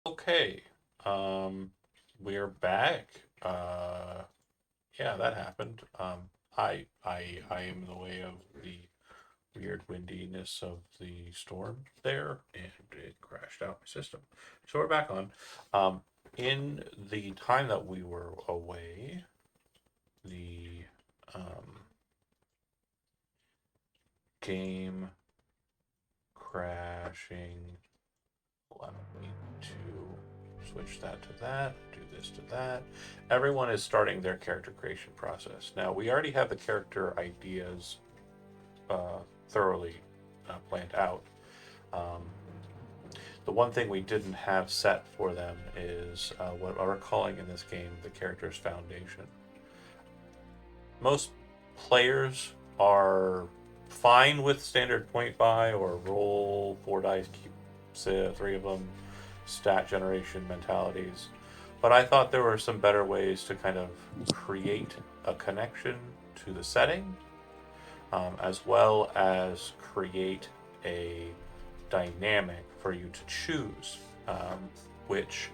Okay, we're back. Yeah, that happened. I am in the way of the weird windiness of the storm there, and it crashed out my system. So we're back on. Um, in the time that we were away, the um, game crashing. Allow me to switch that to that, do this to that. Everyone is starting their character creation process. Now, we already have the character ideas thoroughly planned out. Um, the one thing we didn't have set for them is what we're calling in this game the character's foundation. Most players are fine with standard point buy or roll 4 dice, keep three of them, stat generation mentalities. But I thought there were some better ways to kind of create a connection to the setting, as well as create a dynamic for you to choose which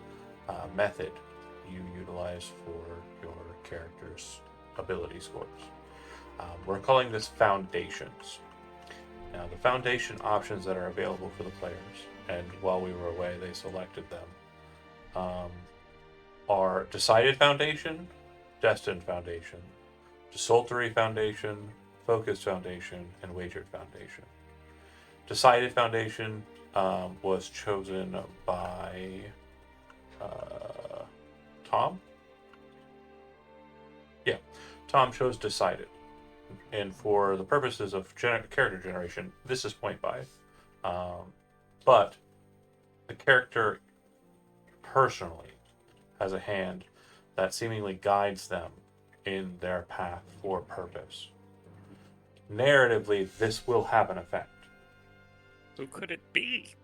method you utilize for your character's ability scores. We're calling this foundations. Now, the foundation options that are available for the players, and while we were away, they selected them, um, are Decided Foundation, Destined Foundation, Desultory Foundation, Focused Foundation, and Wagered Foundation. Decided Foundation was chosen by Tom. Yeah, Tom chose Decided. And for the purposes of character generation, this is point buy. Um, but the character personally has a hand that seemingly guides them in their path for purpose. Narratively, this will have an effect. Who could it be?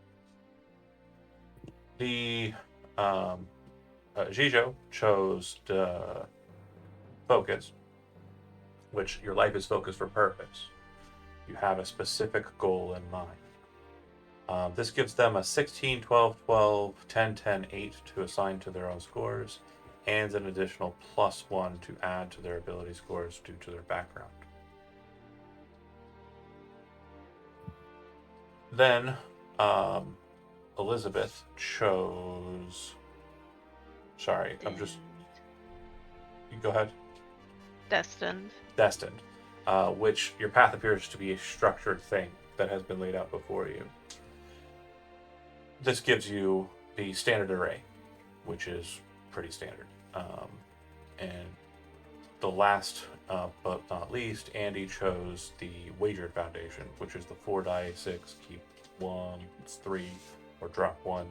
The Jijo chose the focus, which your life is focused for purpose. You have a specific goal in mind. This gives them a 16, 12, 12, 10, 10, 8 to assign to their own scores, and an additional +1 to add to their ability scores due to their background. Then Elizabeth chose. Sorry, I'm just. You go ahead. Destined. Destined, which your path appears to be a structured thing that has been laid out before you. This gives you the standard array, which is pretty standard. And the last but not least, Andy chose the Wagered Foundation, which is the 4 die 6, keep one, it's 3, or drop one,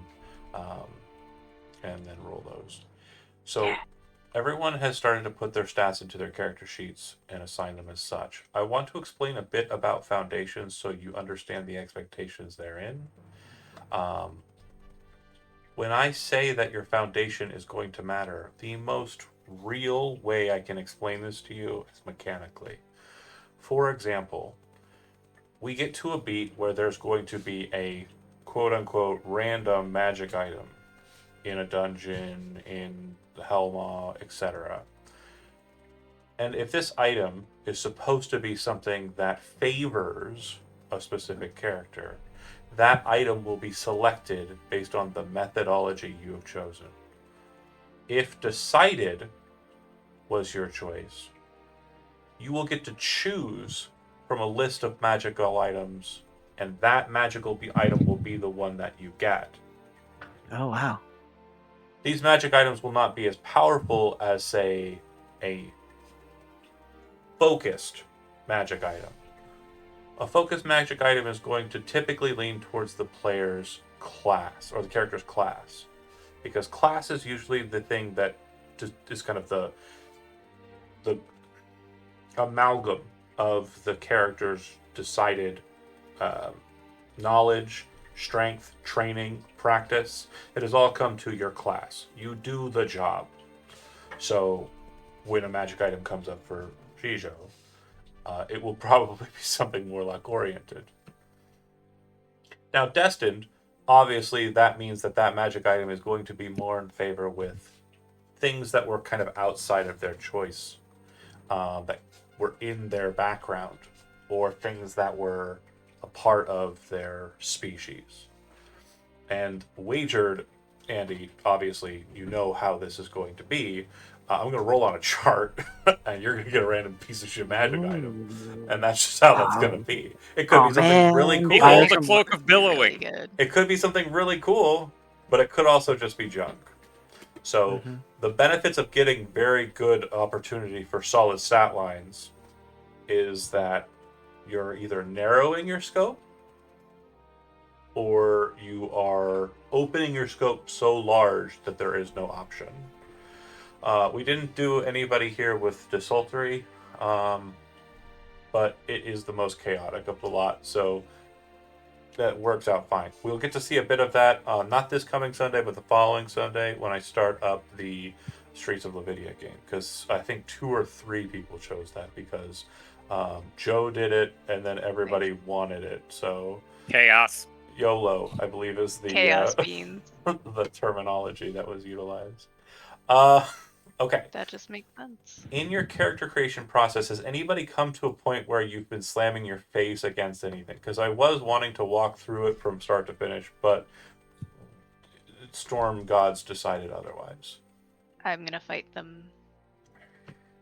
um, and then roll those. So everyone has started to put their stats into their character sheets and assign them as such. I want to explain a bit about foundations so you understand the expectations therein. Um, when I say that your foundation is going to matter, the most real way I can explain this to you is mechanically. For example, we get to a beat where there's going to be a quote unquote random magic item in a dungeon, in the Hellmaw, etc. And if this item is supposed to be something that favors a specific character, that item will be selected based on the methodology you have chosen. If decided was your choice, you will get to choose from a list of magical items, and that magical item will be the one that you get. Oh, wow. These magic items will not be as powerful as, say, a focused magic item. A focused magic item is going to typically lean towards the player's class or the character's class, because class is usually the thing that is kind of the amalgam of the character's decided um, knowledge, strength, training, practice. It has all come to your class. You do the job. So when a magic item comes up for Shijo, it will probably be something more luck oriented. Now, Destined obviously that means that that magic item is going to be more in favor with things that were kind of outside of their choice, that were in their background, or things that were a part of their species. And wagered, Andy, obviously you know how this is going to be. I'm going to roll on a chart, and you're going to get a random piece of shit magic item, and that's just how that's going to be. It could Oh be something really man, cool. Behold Buyer's the remorse. cloak of Really billowing. good. It could be something really cool, but it could also just be junk. So Mhm. the benefits of getting very good opportunity for solid stat lines is that you're either narrowing your scope or you are opening your scope so large that there is no option. We didn't do anybody here with desultory, but it is the most chaotic of the lot, so that works out fine. We'll get to see a bit of that, not this coming Sunday, but the following Sunday when I start up the Streets of Lavidia game, because I think 2 or 3 people chose that because Joe did it and then everybody wanted it. So Chaos. YOLO, I believe, is the Chaos beans. the terminology that was utilized. Uh, okay. That just makes sense. In your character creation process, has anybody come to a point where you've been slamming your face against anything? Because I was wanting to walk through it from start to finish, but Storm Gods decided otherwise. I'm gonna fight them,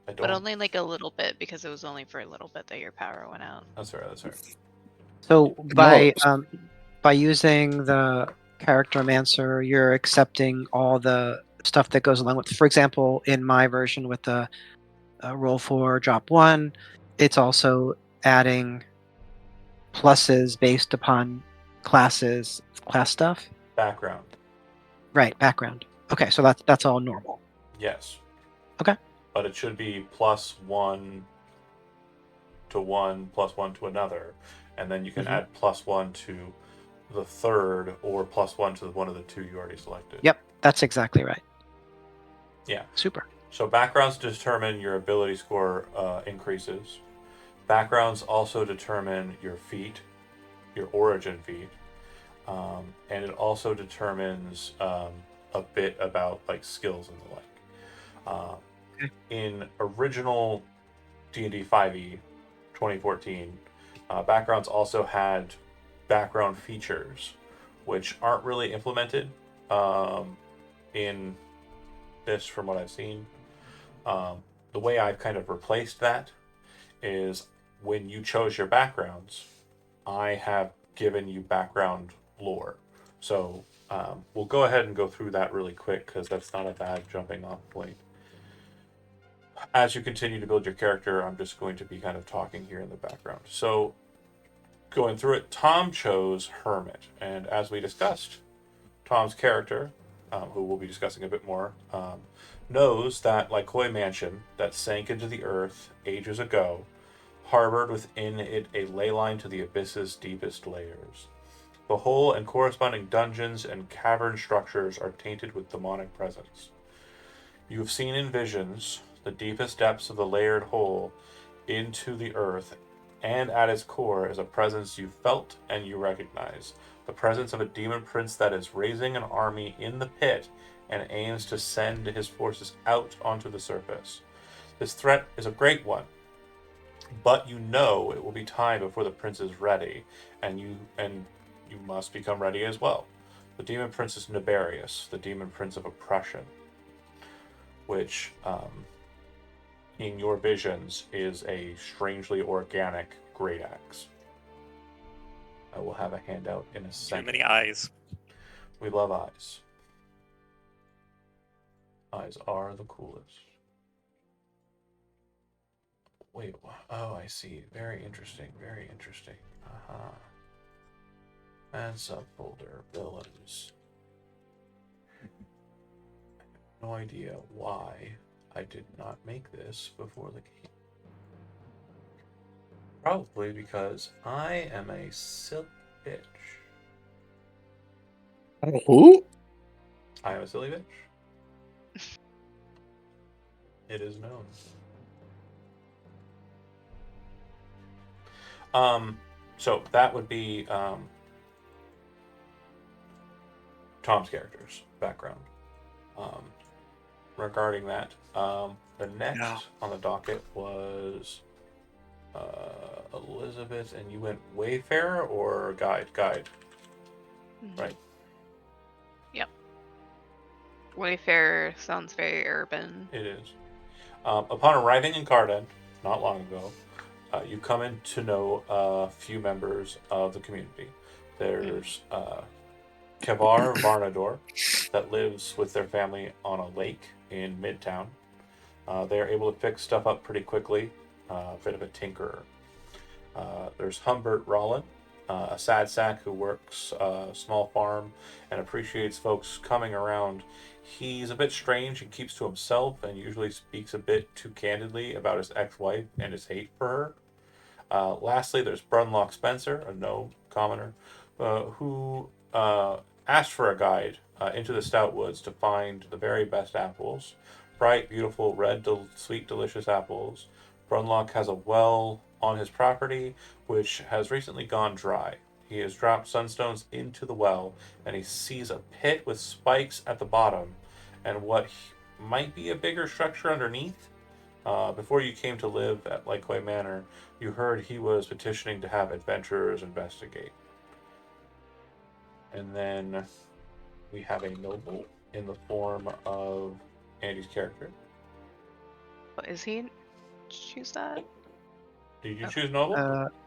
I but don't. only like a little bit because it was only for a little bit that your power went out. That's all right. That's all right. So No. by using the charactermancer, you're accepting all the stuff that goes along with. For example, in my version with the roll 4, drop 1, it's also adding pluses based upon class stuff. Background. Right, background. Okay, so that's all normal. Yes. Okay. But it should be +1 to one, +1 to another, and then you can Mhm. add +1 to the third, or +1 to one of the 2 you already selected. Yep, that's exactly right. Yeah. Super. So backgrounds determine your ability score increases. Backgrounds also determine your feat, your origin feat, and it also determines a bit about like skills and the like. Okay. In original D&D 5e 2014, backgrounds also had background features, which aren't really implemented in this, from what I've seen. The way I've kind of replaced that is when you chose your backgrounds, I have given you background lore. So we'll go ahead and go through that really quick because that's not a bad jumping off point. As you continue to build your character, I'm just going to be kind of talking here in the background. So going through it, Tom chose Hermit. And as we discussed, Tom's character, who we'll be discussing a bit more, knows that Lycoi Mansion, that sank into the earth ages ago, harbored within it a ley line to the abyss's deepest layers. The hole and corresponding dungeons and cavern structures are tainted with demonic presence. You have seen in visions the deepest depths of the layered hole into the earth, and at its core is a presence you felt and you recognize. The presence of a demon prince that is raising an army in the pit and aims to send his forces out onto the surface. This threat is a great one, but you know it will be time before the prince is ready, and you must become ready as well. The demon prince is Nibarius, the demon prince of oppression, which in your visions is a strangely organic great axe. I will have a handout in a Too second. many eyes. We love eyes. Eyes are the coolest. Wait, oh, I see. Very interesting, very interesting. Aha. And subfolder, villains. No idea why I did not make this before the game. Probably because I am a silly bitch. Who? I am a silly bitch. It is known. So that would be Tom's character's background. Regarding that, the next Yeah. on the docket was Elizabeth, and you went Wayfarer or Guide? Guide, Mhm. right? Wayfarer sounds very urban. It is. Upon arriving in Cardend, not long ago, you come in to know a few members of the community. There's Kavar Varnador that lives with their family on a lake in Midtown. They are able to fix stuff up pretty quickly, a bit of a tinkerer. There's Humbert Rollin, a sad sack who works a small farm and appreciates folks coming around. He's a bit strange and keeps to himself and usually speaks a bit too candidly about his ex-wife and his hate for her. Lastly, there's Brunlock Spencer, a gnome commoner, who asked for a guide into the Stout Woods to find the very best apples. Bright, beautiful, red, sweet, delicious apples. Brunlock has a well on his property which has recently gone dry. He has dropped sunstones into the well, and he sees a pit with spikes at the bottom and what might be a bigger structure underneath. Before you came to live at Lykeway Manor, you heard he was petitioning to have adventurers investigate. And then we have a noble in the form of Andy's character. What is he? Choose that? Did you Oh. choose noble?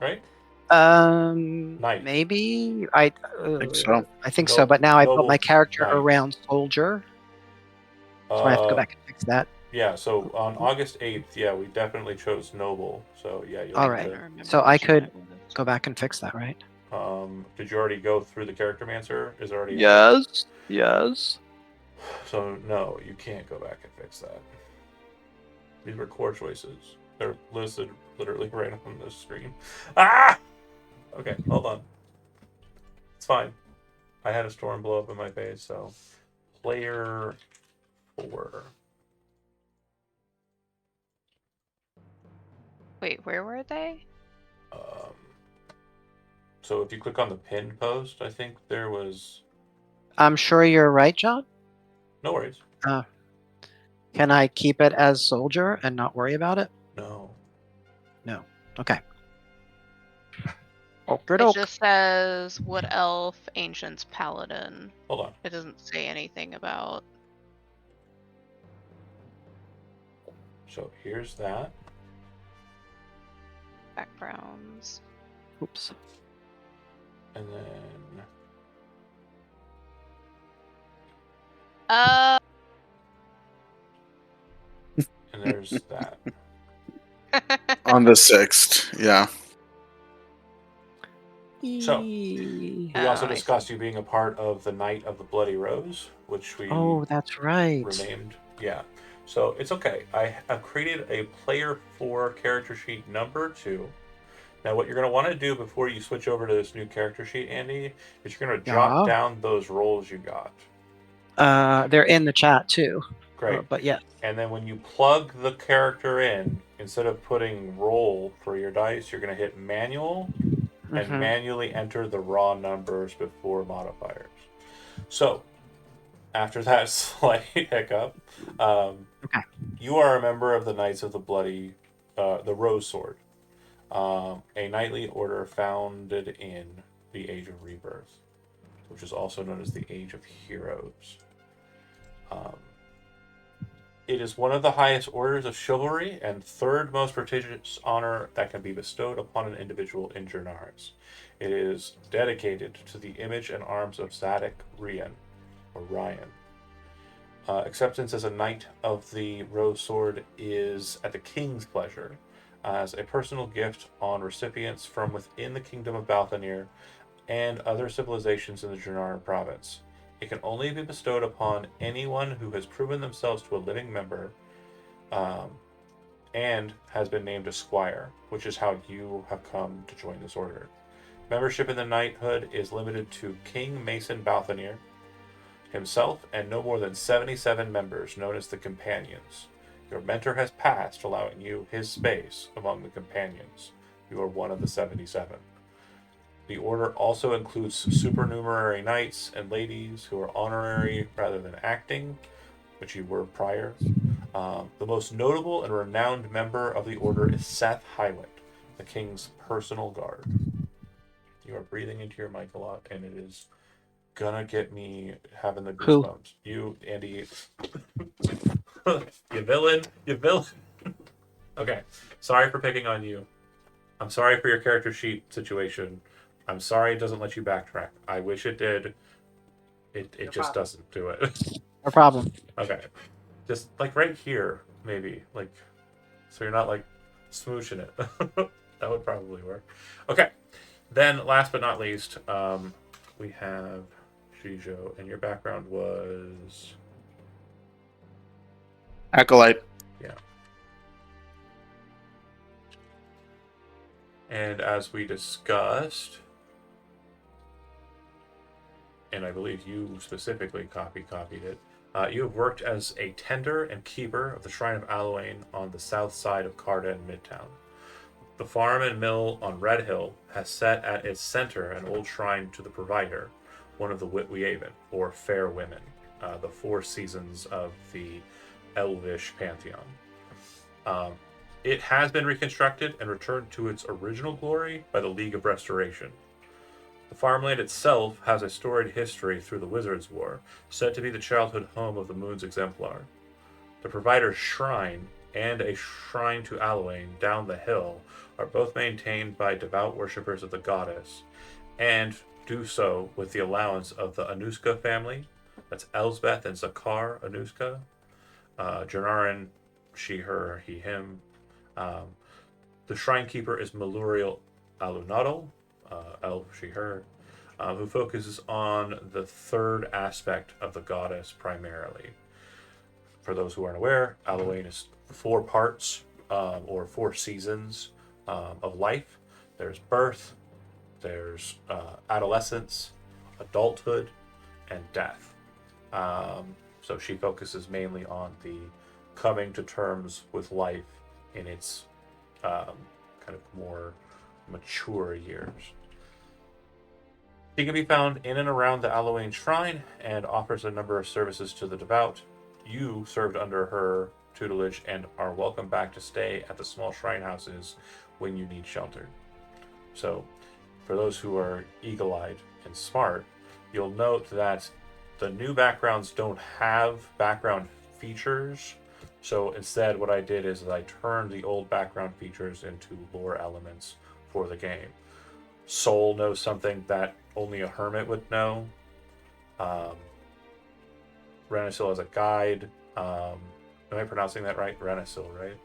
Right? Knight. Maybe I think so. I think so, but now I built my Noble character knight. around soldier, so I have to go back and fix that. Yeah, so on August 8th, yeah, we definitely chose noble. So yeah, you'll All need right. I to- don't remember So I which one could it was. go back and fix that, right? Did you already go through the character mancer? Is there already Yes. Yes. So no, you can't go back and fix that. These were core choices. They're listed literally right on the screen. Ah! Okay, hold on. It's fine. I had a storm blow up in my face, so player 4. Wait, where were they? Um, so if you click on the pinned post, I think there was I'm sure you're right, John. no worries. Can I keep it as soldier and not worry about it? No. Okay. It just says Wood Elf, Ancients, Paladin. Hold on. It doesn't say anything about. So here's that. Backgrounds. Oops. And then and there's that. On the 6th. Yeah. So, Eee. We also I see. discussed you being a part of the Knight of the Bloody Rose, which we Oh, that's right. renamed. Yeah. So it's okay. I've created a player 4 character sheet number 2. Now, what you're going to want to do before you switch over to this new character sheet, Andy, is you're going to jot Yeah. down those rolls you got. They're in the chat too. Great. But yeah. And then when you plug the character in, instead of putting roll for your dice, you're going to hit manual and Mhm. manually enter the raw numbers before modifiers. So, after that slight hiccup, you are a member of the Knights of the Bloody, the Rose Sword, a knightly order founded in the Age of Rebirth, which is also known as the Age of Heroes. It is one of the highest orders of chivalry and third most prestigious honor that can be bestowed upon an individual in Jernars. It is dedicated to the image and arms of Zadok Ryan, or Ryan. Acceptance as a Knight of the Rose Sword is at the King's pleasure, as a personal gift on recipients from within the Kingdom of Balthanir and other civilizations in the Jernar province. It can only be bestowed upon anyone who has proven themselves to a living member and has been named a squire, which is how you have come to join this order. Membership in the knighthood is limited to King Mason Balthanir himself and no more than 77 members known as the Companions. Your mentor has passed, allowing you his space among the Companions. You are one of the 77. The order also includes supernumerary knights and ladies who are honorary rather than acting, which you were prior. The most notable and renowned member of the order is Seth Hyland, the king's personal guard. You are breathing into your mic a lot, and it is gonna get me having the Who? goosebumps. You, Andy. You villain. You villain. Okay. Sorry for picking on you. I'm sorry for your character sheet situation. I'm sorry it doesn't let you backtrack. I wish it did. It No just problem. doesn't do it. No problem. Okay. Just like right here, maybe. Like, so you're not like smooshing it. That would probably work. Okay. Then, last but not least, we have Shijo, and your background was. Acolyte. And as we discussed, and I believe you specifically copied it, you have worked as a tender and keeper of the Shrine of Allowain on the south side of Carden Midtown. The farm and mill on Red Hill has set at its center an old shrine to the Provider, one of the Witweaven, or Fair Women, the four seasons of the Elvish pantheon. It has been reconstructed and returned to its original glory by the League of Restoration. The farmland itself has a storied history through the Wizards' War, said to be the childhood home of the Moon's Exemplar. The Provider's Shrine and a shrine to Allowain down the hill are both maintained by devout worshippers of the goddess, and do so with the allowance of the Anuska family. That's Elsbeth and Zakar Anuska. Janarin, she, her, he, him. The shrine keeper is Maluriel Alunadal, elf, she, her, who focuses on the third aspect of the goddess primarily. For those who aren't aware, Allowain is 4 parts, or 4 seasons of life. There's birth, there's adolescence, adulthood, and death. So she focuses mainly on the coming to terms with life in its kind of more mature years. She can be found in and around the Allowain Shrine and offers a number of services to the devout. You served under her tutelage and are welcome back to stay at the small shrine houses when you need shelter. So, for those who are eagle-eyed and smart, you'll note that the new backgrounds don't have background features. So instead, what I did is I turned the old background features into lore elements for the game. Soul knows something that only a hermit would know. Renasil as a guide. Am I pronouncing that right? Renasil, right?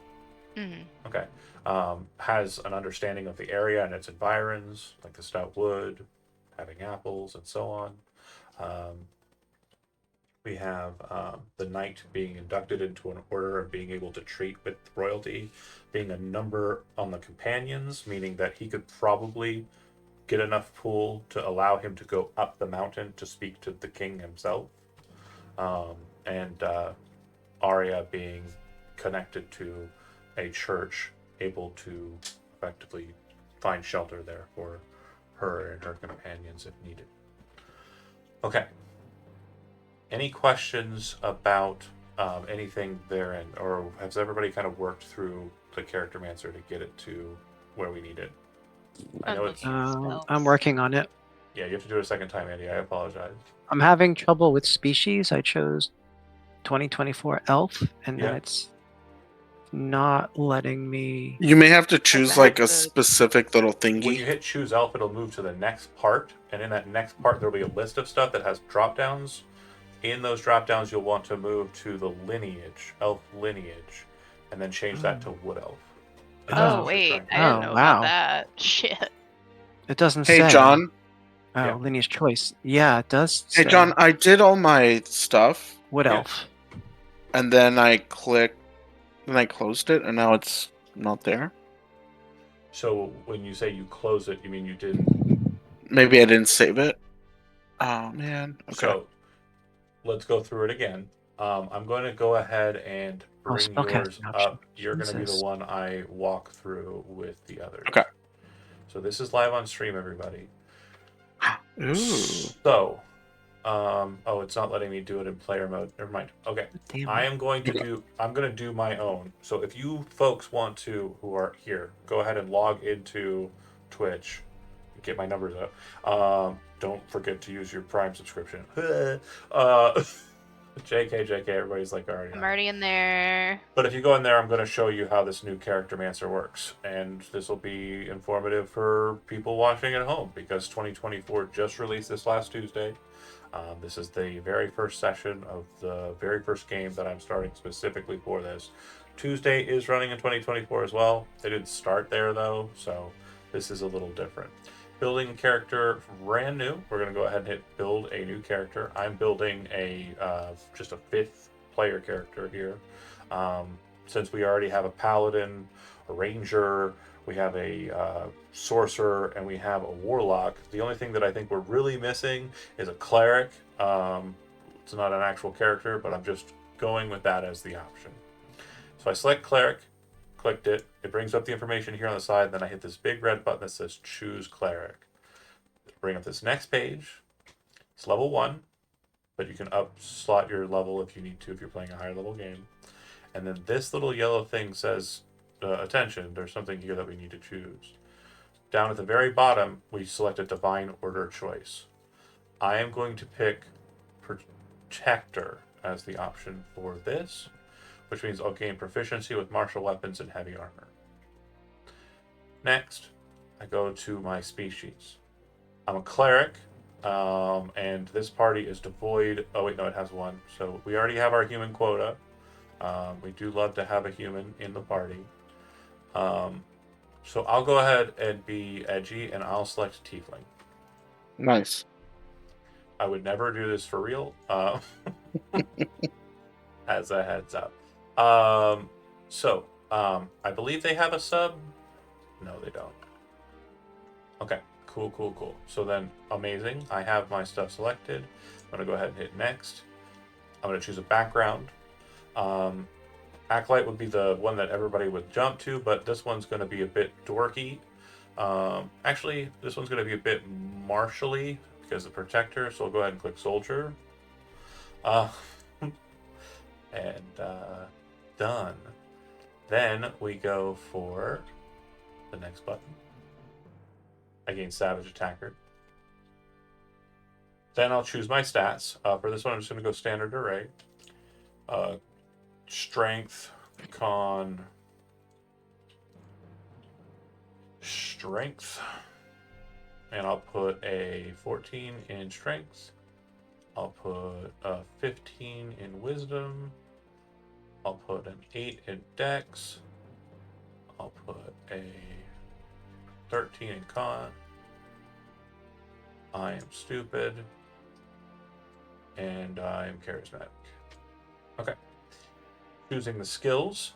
Mm-hmm. Okay. Has an understanding of the area and its environs, like the stout wood, having apples, and so on. We have the knight being inducted into an order and being able to treat with royalty, being a number on the companions, meaning that he could probably get enough pool to allow him to go up the mountain to speak to the king himself. And Arya being connected to a church, able to effectively find shelter there for her and her companions if needed. Okay. Any questions about anything therein, or has everybody kind of worked through the Character Mancer to get it to where we need it? I know it's I'm working on it. yeah. You have to do it a second time, Andy. I apologize. I'm having trouble with species. I chose 2024 elf, and then Yeah. it's not letting me. You may have to choose like a the- specific little When you thingy. hit choose elf, it'll move to the next part, and in that next part, there'll be a list of stuff that has drop downs. In those drop downs, you'll want to move to the lineage, elf lineage, and then change that to wood elf. If that's Oh, what you're wait, trying to I do. didn't Oh, know wow. about that. Shit. It doesn't Hey say. John. Oh, Yeah. lineage choice. Yeah, it does. Hey say John, I did all my stuff Wood Yeah. elf. and then I clicked and I closed it and now it's not there. So when you say you close it, you mean you didn't. Maybe I didn't save it. Oh man. Okay. So let's go through it again. I'm going to go ahead and Oh, bring spellcasting yours option. up. You're going to be the Jesus. one I walk through with the others. Okay. So this is live on stream, everybody. Ooh. So, oh, it's not letting me do it in player mode. Never mind. Okay. Damn. I'm going to do my own. So if you folks want to, who are here, go ahead and log into Twitch. Get my numbers up. Don't forget to use your Prime subscription. JK, everybody's like already. I'm already in there. But if you go in there, I'm going to show you how this new Character Mancer works. And this will be informative for people watching at home because 2024 just released this last Tuesday. This is the very first session of the very first game that I'm starting specifically for this. Tuesday is running in 2024 as well. They didn't start there though, so this is a little different. Building a character brand new. We're going to go ahead and hit build a new character. I'm building just a 5th player character here. Since we already have a paladin, a ranger, we have a sorcerer, and we have a warlock. The only thing that I think we're really missing is a cleric. It's not an actual character, but I'm just going with that as the option. So I select cleric, clicked it. It brings up the information here on the side. Then I hit this big red button that says choose cleric. Bring up this next page. It's level 1, but you can up slot your level if you need to if you're playing a higher level game. And then this little yellow thing says attention, there's something here that we need to choose. Down at the very bottom, we select a divine order choice. I am going to pick protector as the option for this, which means I'll gain proficiency with martial weapons and heavy armor. Next, I go to my species. I'm a cleric, and this party is devoid. Oh wait, no, it has 1. So we already have our human quota. We do love to have a human in the party. So I'll go ahead and be edgy, and I'll select Tiefling. Nice. I would never do this for real, as a heads up. I believe they have a sub. No, they don't. Okay, cool. So then, amazing. I have my stuff selected. I'm going to go ahead and hit next. I'm going to choose a background. Acolyte would be the one that everybody would jump to, but this one's going to be a bit dorky. Actually, this one's going to be a bit martially because of Protector, so I'll go ahead and click Soldier. Done. Then we go for the next button. I gain Savage Attacker. Then I'll choose my stats. For this one, I'm just going to go Standard Array. Strength, Con, Strength. And I'll put a 14 in Strength. I'll put a 15 in Wisdom. I'll put an 8 in Dex. I'll put a 13 in Con. I am stupid. And I am charismatic. Okay. Choosing the skills,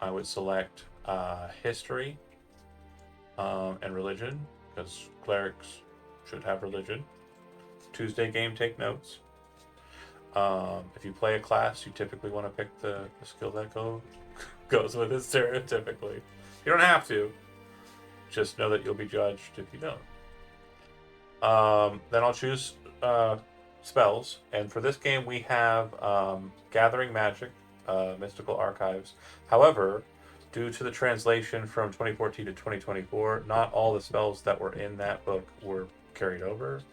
I would select history and religion, because clerics should have religion. Tuesday game, take notes. If you play a class, you typically want to pick the skill that goes with it stereotypically. You don't have to. Just know that you'll be judged if you don't. Then I'll choose spells. And for this game, we have Gathering Magic, Mystical Archives. However, due to the translation from 2014 to 2024, not all the spells that were in that book were carried over.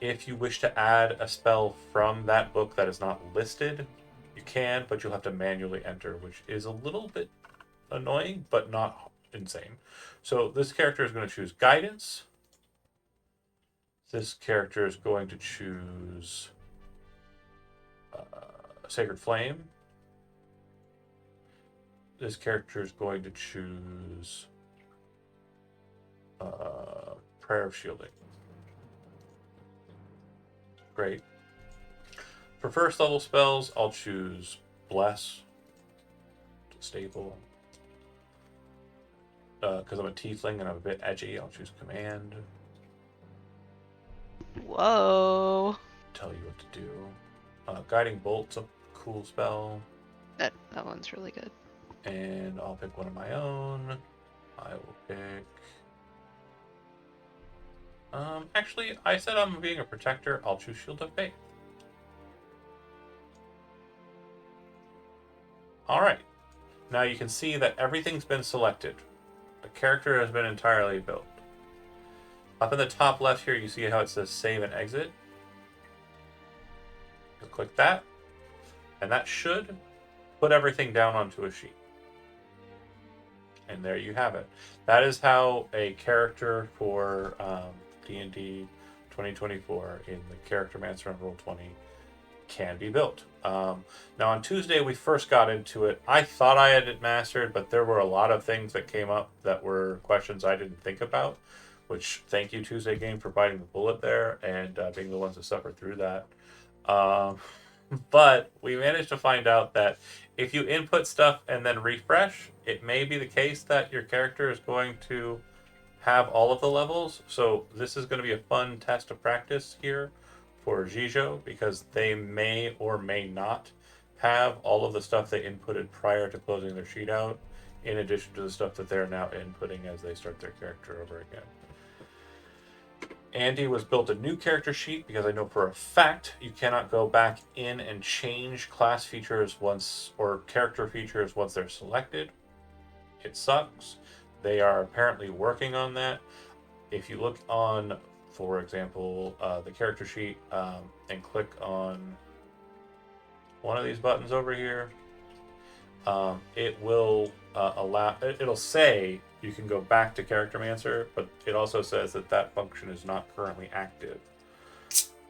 If you wish to add a spell from that book that is not listed, you can, but you'll have to manually enter, which is a little bit annoying, but not insane. So this character is going to choose Guidance. This character is going to choose Sacred Flame. This character is going to choose Prayer of Shielding. Great. For first level spells, I'll choose Bless. Staple. Because I'm a tiefling and I'm a bit edgy, I'll choose Command. Whoa. Tell you what to do. Guiding Bolt's a cool spell. That one's really good. And I'll pick one of my own. I will pick Actually, I said I'm being a protector. I'll choose Shield of Faith. All right. Now you can see that everything's been selected. The character has been entirely built. Up in the top left here, you see how it says Save and Exit. You'll click that, and that should put everything down onto a sheet. And there you have it. That is how a character for D&D 2024 in the Character Mancer on Roll20 can be built. Now on Tuesday we first got into it. I thought I had it mastered, but there were a lot of things that came up that were questions I didn't think about. Which thank you Tuesday Game for biting the bullet there and being the ones to suffer through that. But we managed to find out that if you input stuff and then refresh, it may be the case that your character is going to have all of the levels. So this is going to be a fun test of practice here for Jijo, because they may or may not have all of the stuff they inputted prior to closing their sheet out, in addition to the stuff that they're now inputting as they start their character over again. Andy was built a new character sheet because I know for a fact you cannot go back in and change class features once, or character features once they're selected. It sucks. They are apparently working on that. If you look on, for example, the character sheet and click on one of these buttons over here, it will it'll say you can go back to Character Mancer, but it also says that that function is not currently active,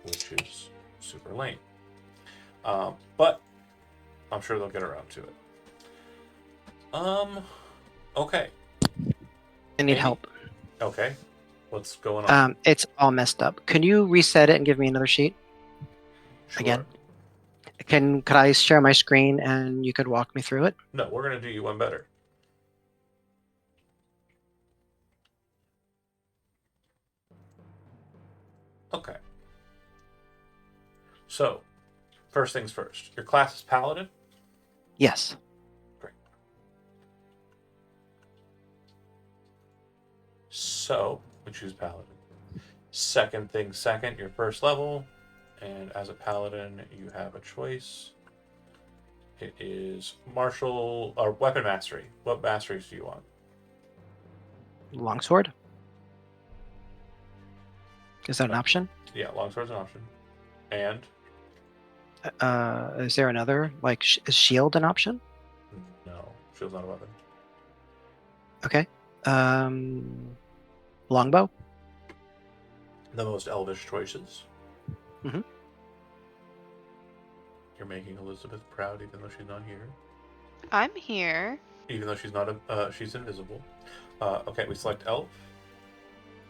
which is super lame. But I'm sure they'll get around to it. Okay. I need help. Okay. What's going on? It's all messed up. Can you reset it and give me another sheet? Sure. again? Could I share my screen and you could walk me through it? No, we're gonna do you one better. Okay. So, first things first. Your class is Paladin? Yes. Great. So, we choose Paladin. Second thing second, your first level. And as a Paladin, you have a choice. It is martial or weapon mastery. What masteries do you want? Longsword? Is that an option? Yeah, longsword's an option. And Is there another? Like, is shield an option? no, shield's not a weapon. Okay. Longbow? The most elvish choices. Mhm. You're making Elizabeth proud, even though she's not here. I'm here. Even though she's not, she's invisible. Okay, we select elf.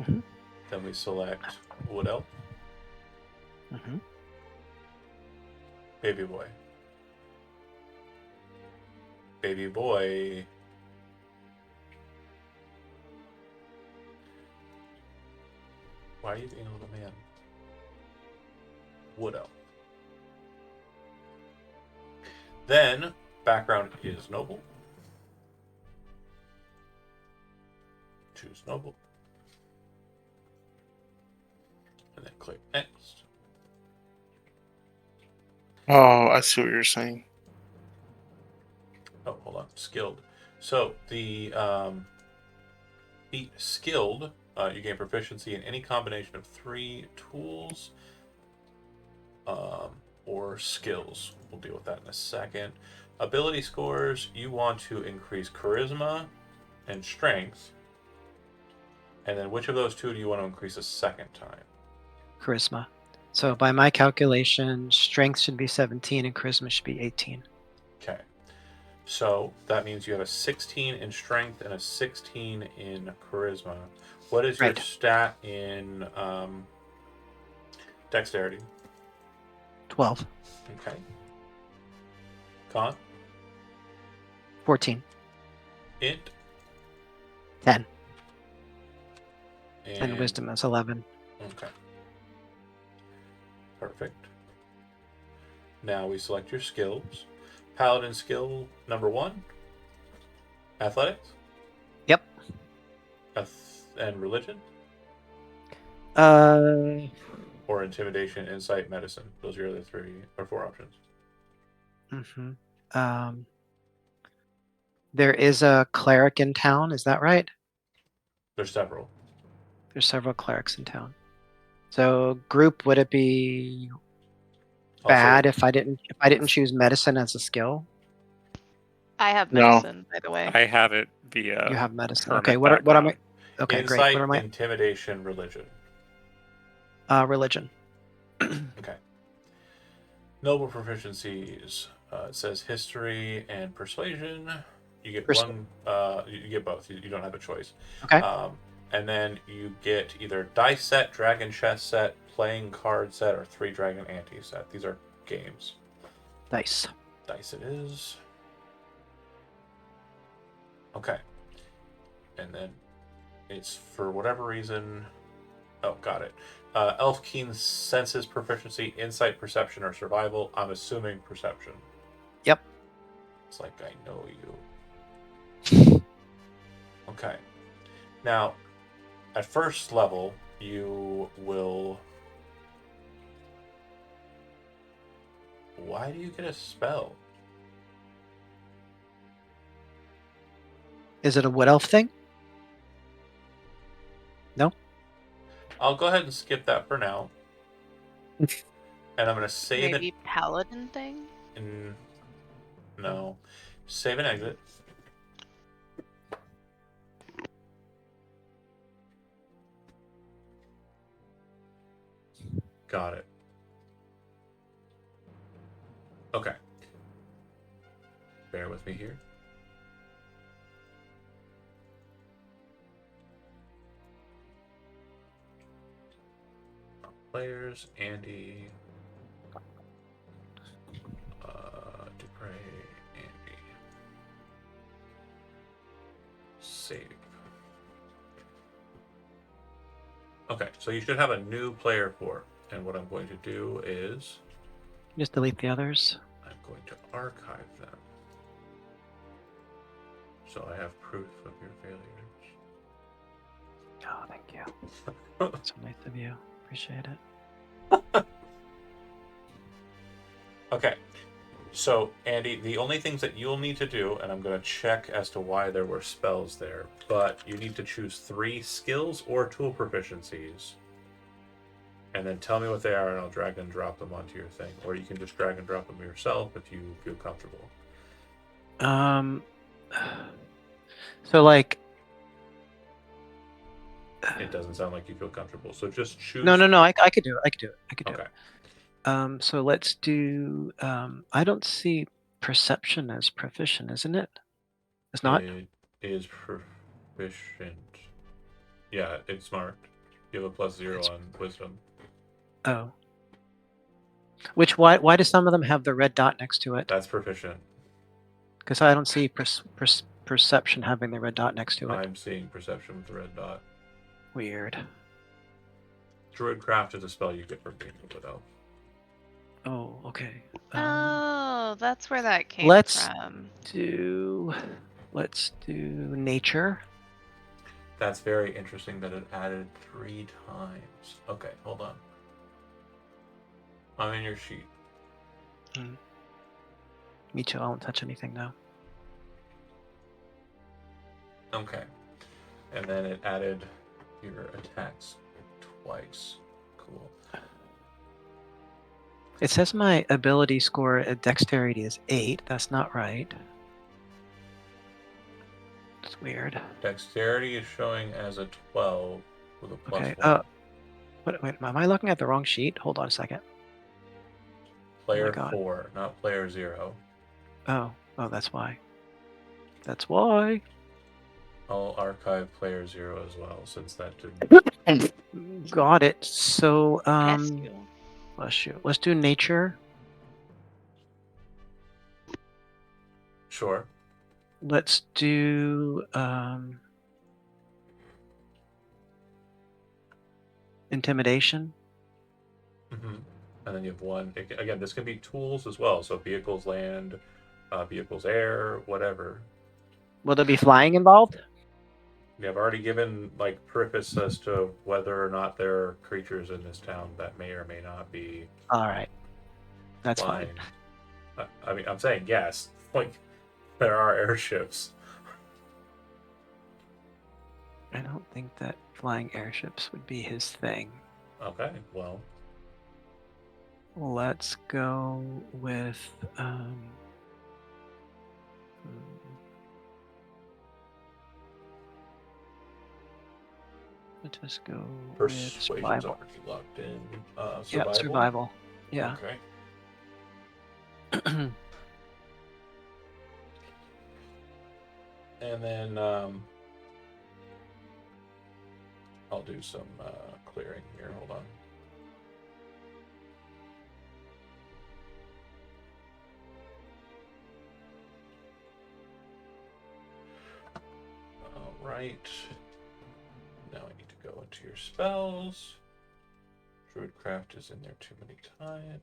Mhm. Then we select wood elf. Mm-hmm. Baby boy. Baby boy. Why are you being a little man? Wood elf. Then, background is noble. Choose noble. And then click next. Oh, I see what you're saying. Oh, hold on. Skilled. So, the skilled, you gain proficiency in any combination of 3 tools or skills. We'll deal with that in a second. Ability scores, you want to increase charisma and strength. And then which of those 2 do you want to increase a second time? Charisma. So by my calculation, strength should be 17 and charisma should be 18. Okay. So that means you have a 16 in strength and a 16 in charisma. What is your Right. stat in dexterity? 12. Okay. Con? 14. Int? 10. And wisdom is 11. Okay. Perfect. Now we select your skills. Paladin skill number 1. Athletics? Yep. And religion? Or intimidation, insight, medicine. Those are your other 3 or 4 options. There is a cleric in town. Is that right? There's several. There's several clerics in town. So group, would it be bad if I didn't choose medicine as a skill? I have No. medicine, by the way. I have it via. You have medicine. hermit Okay, what am I? background. Okay, great. Insight, What am I? intimidation, religion. Religion. Okay. Noble proficiencies. It says history and persuasion. You get one. You get both. You don't have a choice. Okay. And then you get either dice set, dragon chess set, playing card set, or 3 dragon ante set. These are games. Nice. Dice it is. Okay. And then it's for whatever reason. Oh, got it. Elf keen senses proficiency, insight, perception, or survival. I'm assuming perception. Yep. It's like I know you. Okay. Now, at first level, you will. Why do you get a spell? Is it a wood elf thing? No. I'll go ahead and skip that for now. And I'm going to save Maybe it. paladin thing? No. Save and exit. Got it. Okay. Bear with me here. Players, Andy, Dupre, Andy. Save. Okay, so you should have a new player 4. And what I'm going to do is Just delete the others. I'm going to archive them. So I have proof of your failures. Oh, thank you. That's so nice of you. Appreciate it. Okay. So, Andy, the only things that you'll need to do, and I'm going to check as to why there were spells there, but you need to choose 3 skills or tool proficiencies. And then tell me what they are, and I'll drag and drop them onto your thing. Or you can just drag and drop them yourself if you feel comfortable. So like. It doesn't sound like you feel comfortable. So just choose. No. I could do it. I could do Okay. it. So let's do. I don't see perception as proficient, isn't it? It's not. It is proficient. Yeah, it's marked. You have a +0 on wisdom. Oh. Why do some of them have the red dot next to it? That's proficient. Because I don't see perception having the red dot next to it. I'm seeing perception with the red dot. Weird. Druidcraft is a spell you get for being a wood elf. Oh, okay. Oh, that's where that came let's from. Let's do nature. That's very interesting that it added 3 times. Okay, hold on. I'm in your sheet. Me too. I won't touch anything now. Okay. And then it added your attacks twice. Cool. It says my ability score at dexterity is 8. That's not right. It's weird. Dexterity is showing as a 12 with a Okay. +1. Wait, am I looking at the wrong sheet? Hold on a second. Player God. 4, not player 0. Oh, that's why. That's why. I'll archive player 0 as well, since that didn't. Got it. So, Pestle. bless you. Let's do nature. Sure. Let's do intimidation. Mm-hmm. And then you have 1. Again, this can be tools as well. So vehicles land, vehicles air, whatever. Will there be flying involved? Yeah, I've already given like preface as to whether or not there are creatures in this town that may or may not be All right, that's flying. fine. I mean, I'm saying yes. Like, there are airships. I don't think that flying airships would be his thing. Okay, well, Let's go with hmm. Let us go with persuasion's survival. already locked in. Yeah, Survival. survival. Yeah. Okay. And then I'll do some clearing here. Hold on. All right. Now I need to go into your spells. Druidcraft is in there too many times.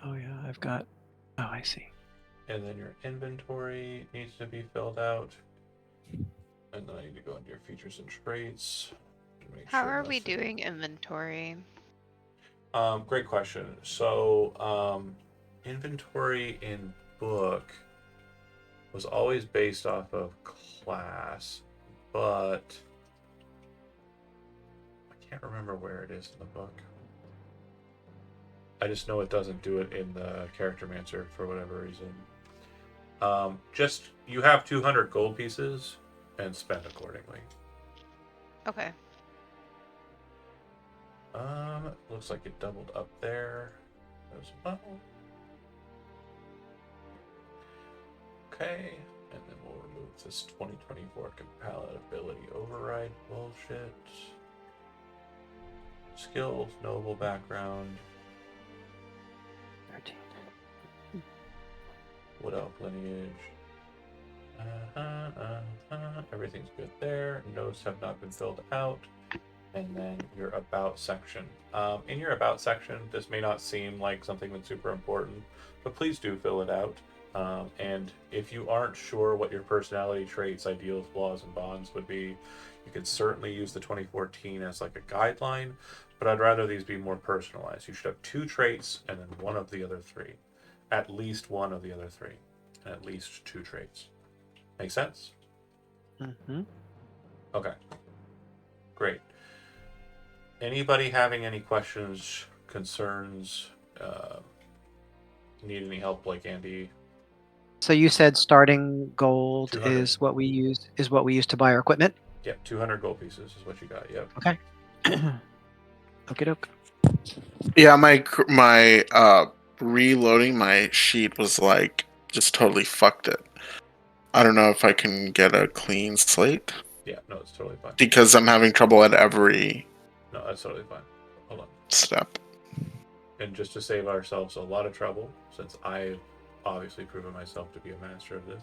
Oh yeah, I've got. Oh, I see. And then your inventory needs to be filled out. And then I need to go into your features and traits. To make How sure are we nothing- doing inventory? Great question. So, inventory in book was always based off of class, but I can't remember where it is in the book. I just know it doesn't do it in the Charactermancer for whatever reason. Just you have 200 gold pieces and spend accordingly. Okay. Looks like it doubled up there as well. Okay, and then we'll remove this 2024 compatibility override bullshit. Skills, noble background, 13. wood elf lineage. Everything's good there. Notes have not been filled out. And then your about section. In your about section, this may not seem like something that's super important, but please do fill it out. And if you aren't sure what your personality traits, ideals, flaws, and bonds would be, you could certainly use the 2014 as like a guideline, but I'd rather these be more personalized. You should have 2 traits and then one of the other 3. At least one of the other 3. And at least 2 traits. Make sense? Mm-hmm. Okay. Great. Anybody having any questions, concerns, need any help like Andy? So you said starting gold 200. is what we use to buy our equipment. Yep, 200 gold pieces is what you got. Yep. Okay. Okie doke. Yeah, my reloading my sheet was like just totally fucked it. I don't know if I can get a clean slate Yeah, no, it's totally fine. because I'm having trouble at every No, that's totally fine. Hold on. step. And just to save ourselves a lot of trouble, since I've obviously proven myself to be a master of this.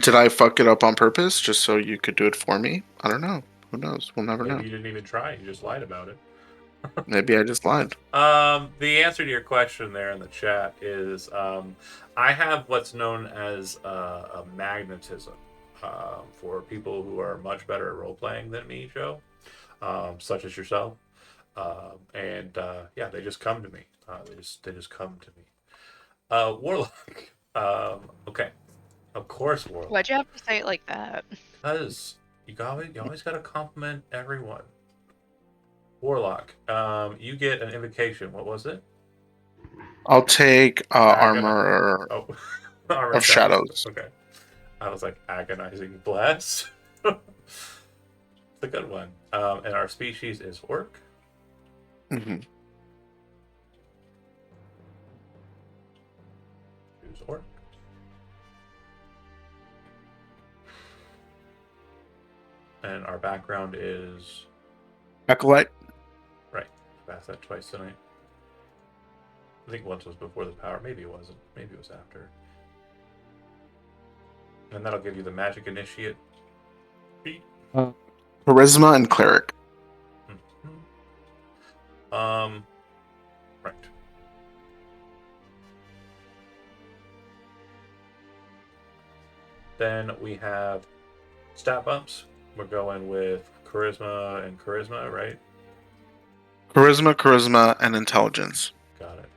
Did I fuck it up on purpose just so you could do it for me? I don't know. Who knows? We'll never Maybe know. you didn't even try. You just lied about it. Maybe I just lied. The answer to your question there in the chat is I have what's known as a magnetism for people who are much better at role playing than me, Joe, such as yourself. Yeah, they just come to me. They just come to me. Warlock. Okay. Of course, Warlock. Why'd you have to say it like that? Because you always got to compliment everyone. Warlock, you get an invocation. What was it? I'll take Agoni- armor Oh, Armor of shadows. Okay. I was like, agonizing bless. It's a good one. And our species is orc. hmm Who's orc? And our background is Acolyte. right. I've asked that twice tonight. I think once was before the power. Maybe it wasn't. Maybe it was after. And that'll give you the magic initiate feat. Charisma and cleric. Right. Then we have stat bumps. We're going with charisma and charisma, right? Charisma, and intelligence. Got it.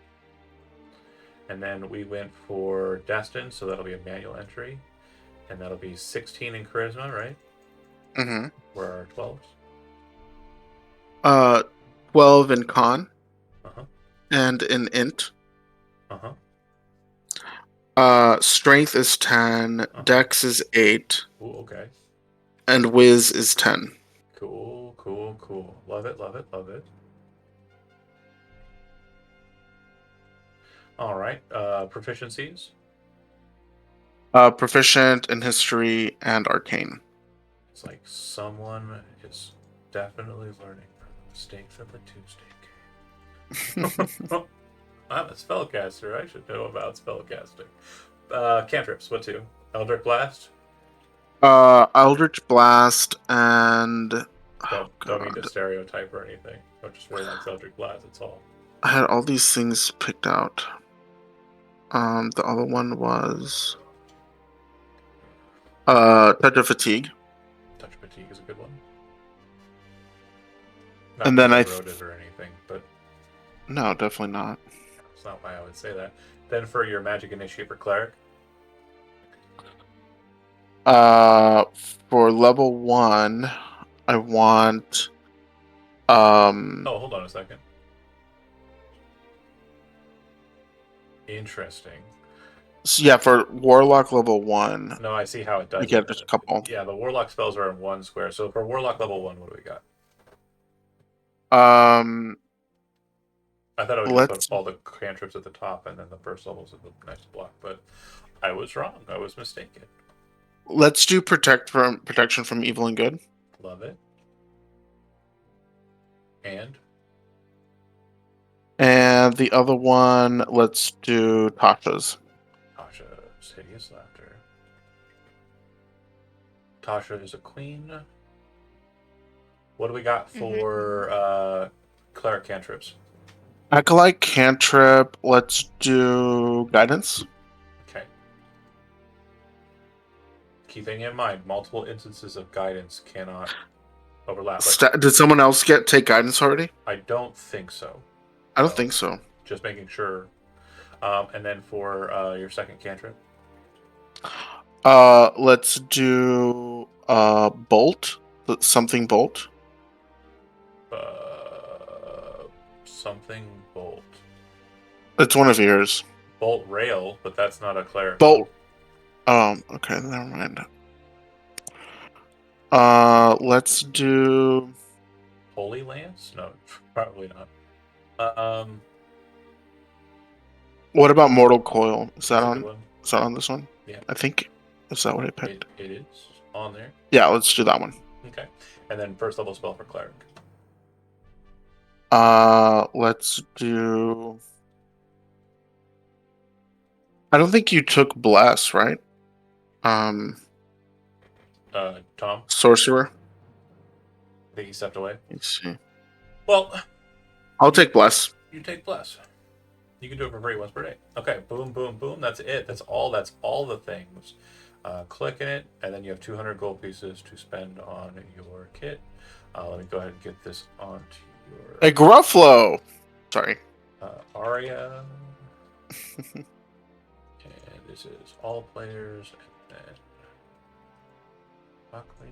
And then we went for destined, so that'll be a manual entry. And that'll be 16 in charisma, right? Mm-hmm. Where are our 12s? 12 in con Uh-huh. and in int. Uh-huh. Strength is 10, Dex is 8, Ooh, okay. and Wiz is 10. Cool, cool, cool. Love it, love it, love it. All right. Proficiencies. Proficient in history and arcane. It's like someone is definitely learning from the mistakes of the Tuesday game. I'm a spellcaster. I should know about spellcasting. Cantrips. What two? Eldritch Blast. Eldritch Blast and Don't mean to stereotype or anything. I just really like Eldritch Blast. It's all. I had all these things picked out. The other one was Touch of Fatigue. Touch of Fatigue is a good one. And Not then I eroded or anything, but no, definitely not. that's not why I would say that. Then for your Magic Initiate for Cleric. For level 1, I want Oh, hold on a second. Interesting. so yeah, for Warlock level 1, No, I see how it does. you get it. just a couple. Yeah, the Warlock spells are in one square. So for Warlock level 1, what do we got? I thought I would just Let's put all the cantrips at the top and then the first levels of the next block, but I was wrong. I was mistaken. let's do protection from evil and good. Love it. And the other one, let's do Tasha's. Tasha's hideous laughter. Tasha is a queen. What do we got for cleric cantrips? Acolyte cantrip, let's do guidance. Okay. Keeping in mind, multiple instances of guidance cannot overlap. Did someone else take guidance already? I don't think so. I don't think so. Just making sure. And then for your second cantrip? Let's do bolt. Something bolt. Something bolt. It's one of yours. Bolt rail, but that's not a cleric. Bolt. Okay, never mind. Let's do Holy Lance? No, probably not. What about Mortal Coil? Is that That's a on? good one. Is that on this one? Yeah. I think. Is that what I picked? It is on there. Yeah, let's do that one. Okay. And then first level spell for cleric. Let's do. I don't think you took bless, right? Tom, Sorcerer. I think he stepped away. Let's see. Well, I'll take bless. you take bless. You can do it for free once per day. Okay, boom, boom, boom. That's it. That's all the things. Click in it, and then you have 200 gold pieces to spend on your kit. Let me go ahead and get this onto your A Gruffalo. Sorry. Aria. And this is all players, and then Buckley.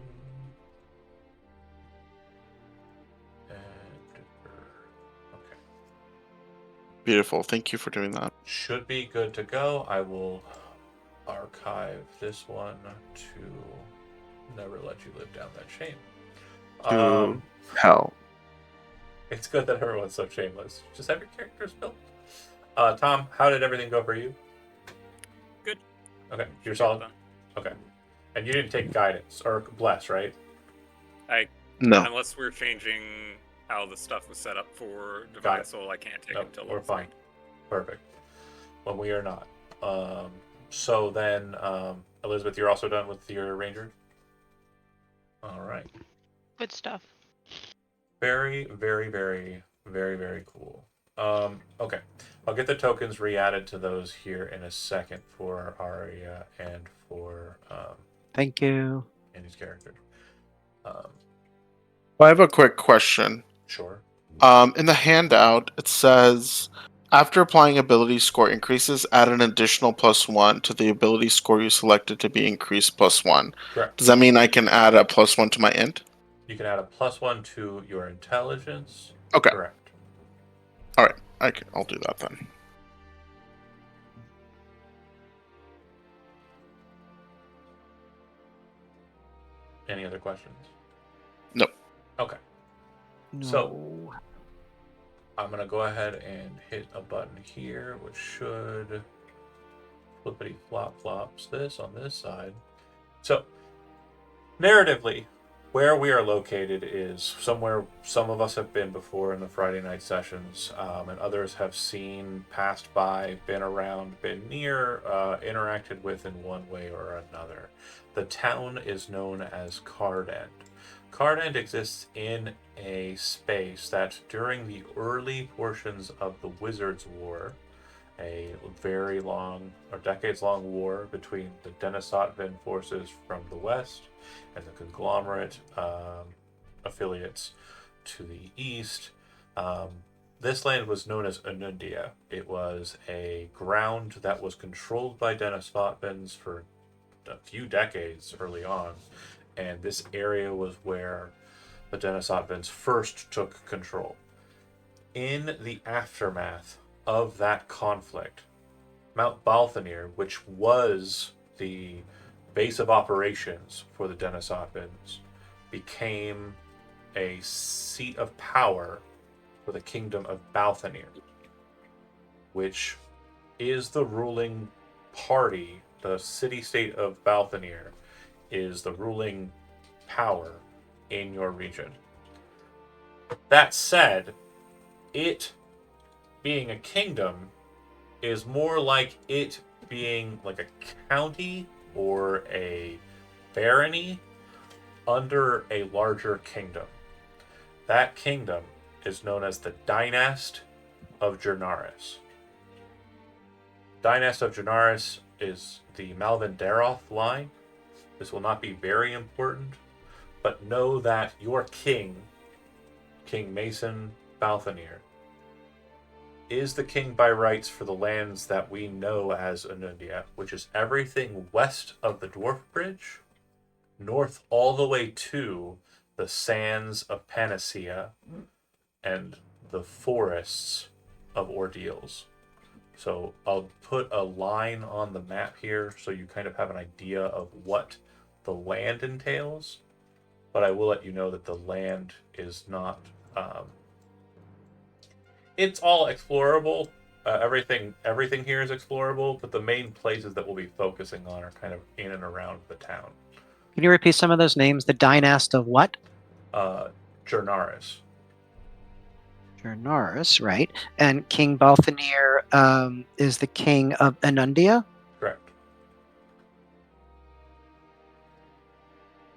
And okay. Beautiful. Thank you for doing that. Should be good to go. I will archive this one to never let you live down that shame. To hell. It's good that everyone's so shameless. Just have your characters built. Tom, how did everything go for you? Good. Okay, you're solid. Okay, and you didn't take guidance or bless, right? No. Unless we're changing how the stuff was set up for Got Divine it. Soul, I can't take No, it until we're level fine. 3. Perfect. When we are not. So then, Elizabeth, you're also done with your ranger? All right. Good stuff. Very, very, very, very, very cool. Okay. I'll get the tokens re-added to those here in a second for Aria and for Thank you. Andy's character. I have a quick question. Sure. In the handout, it says after applying ability score increases, add an additional +1 to the ability score you selected to be increased +1. Correct. Does that mean I can add a +1 to my int? You can add a +1 to your intelligence. Okay. Correct. All right. I'll do that then. Any other questions? Nope. Okay. No. So- I'm going to go ahead and hit a button here, which should flippity flop flops this on this side. So, narratively, where we are located is somewhere some of us have been before in the Friday night sessions, and others have seen, passed by, been around, been near, interacted with in one way or another. The town is known as Cardend. Cardend exists in a space that during the early portions of the Wizards' War, a very long or decades-long war between the Denisotvan forces from the west and the conglomerate affiliates to the east. This land was known as Anundia. It was a ground that was controlled by Denisotvans for a few decades early on, and this area was where the Denisotvans first took control. In the aftermath of that conflict, Mount Balthanir, which was the base of operations for the Denisotvans, became a seat of power for the kingdom of Balthanir, which is the ruling party. The city-state of Balthanir is the ruling power in your region. That said, it being a kingdom is more like it being like a county or a barony under a larger kingdom. That kingdom is known as the Dynast of Jernaris. Dynast of Jernaris is the Malvin Daroth line. This will not be very important, but know that your king, King Mason Balthanir, is the king by rights for the lands that we know as Anundia, which is everything west of the Dwarf Bridge, north all the way to the sands of Panacea and the forests of Ordeals. So I'll put a line on the map here so you kind of have an idea of what the land entails, but I will let you know that the land is not it's all explorable. Everything here is explorable, but the main places that we'll be focusing on are kind of in and around the town. Can you repeat some of those names? The Dynast of what? Jernaris. Jernaris, right? And King Balthanir is the king of Anundia? Correct.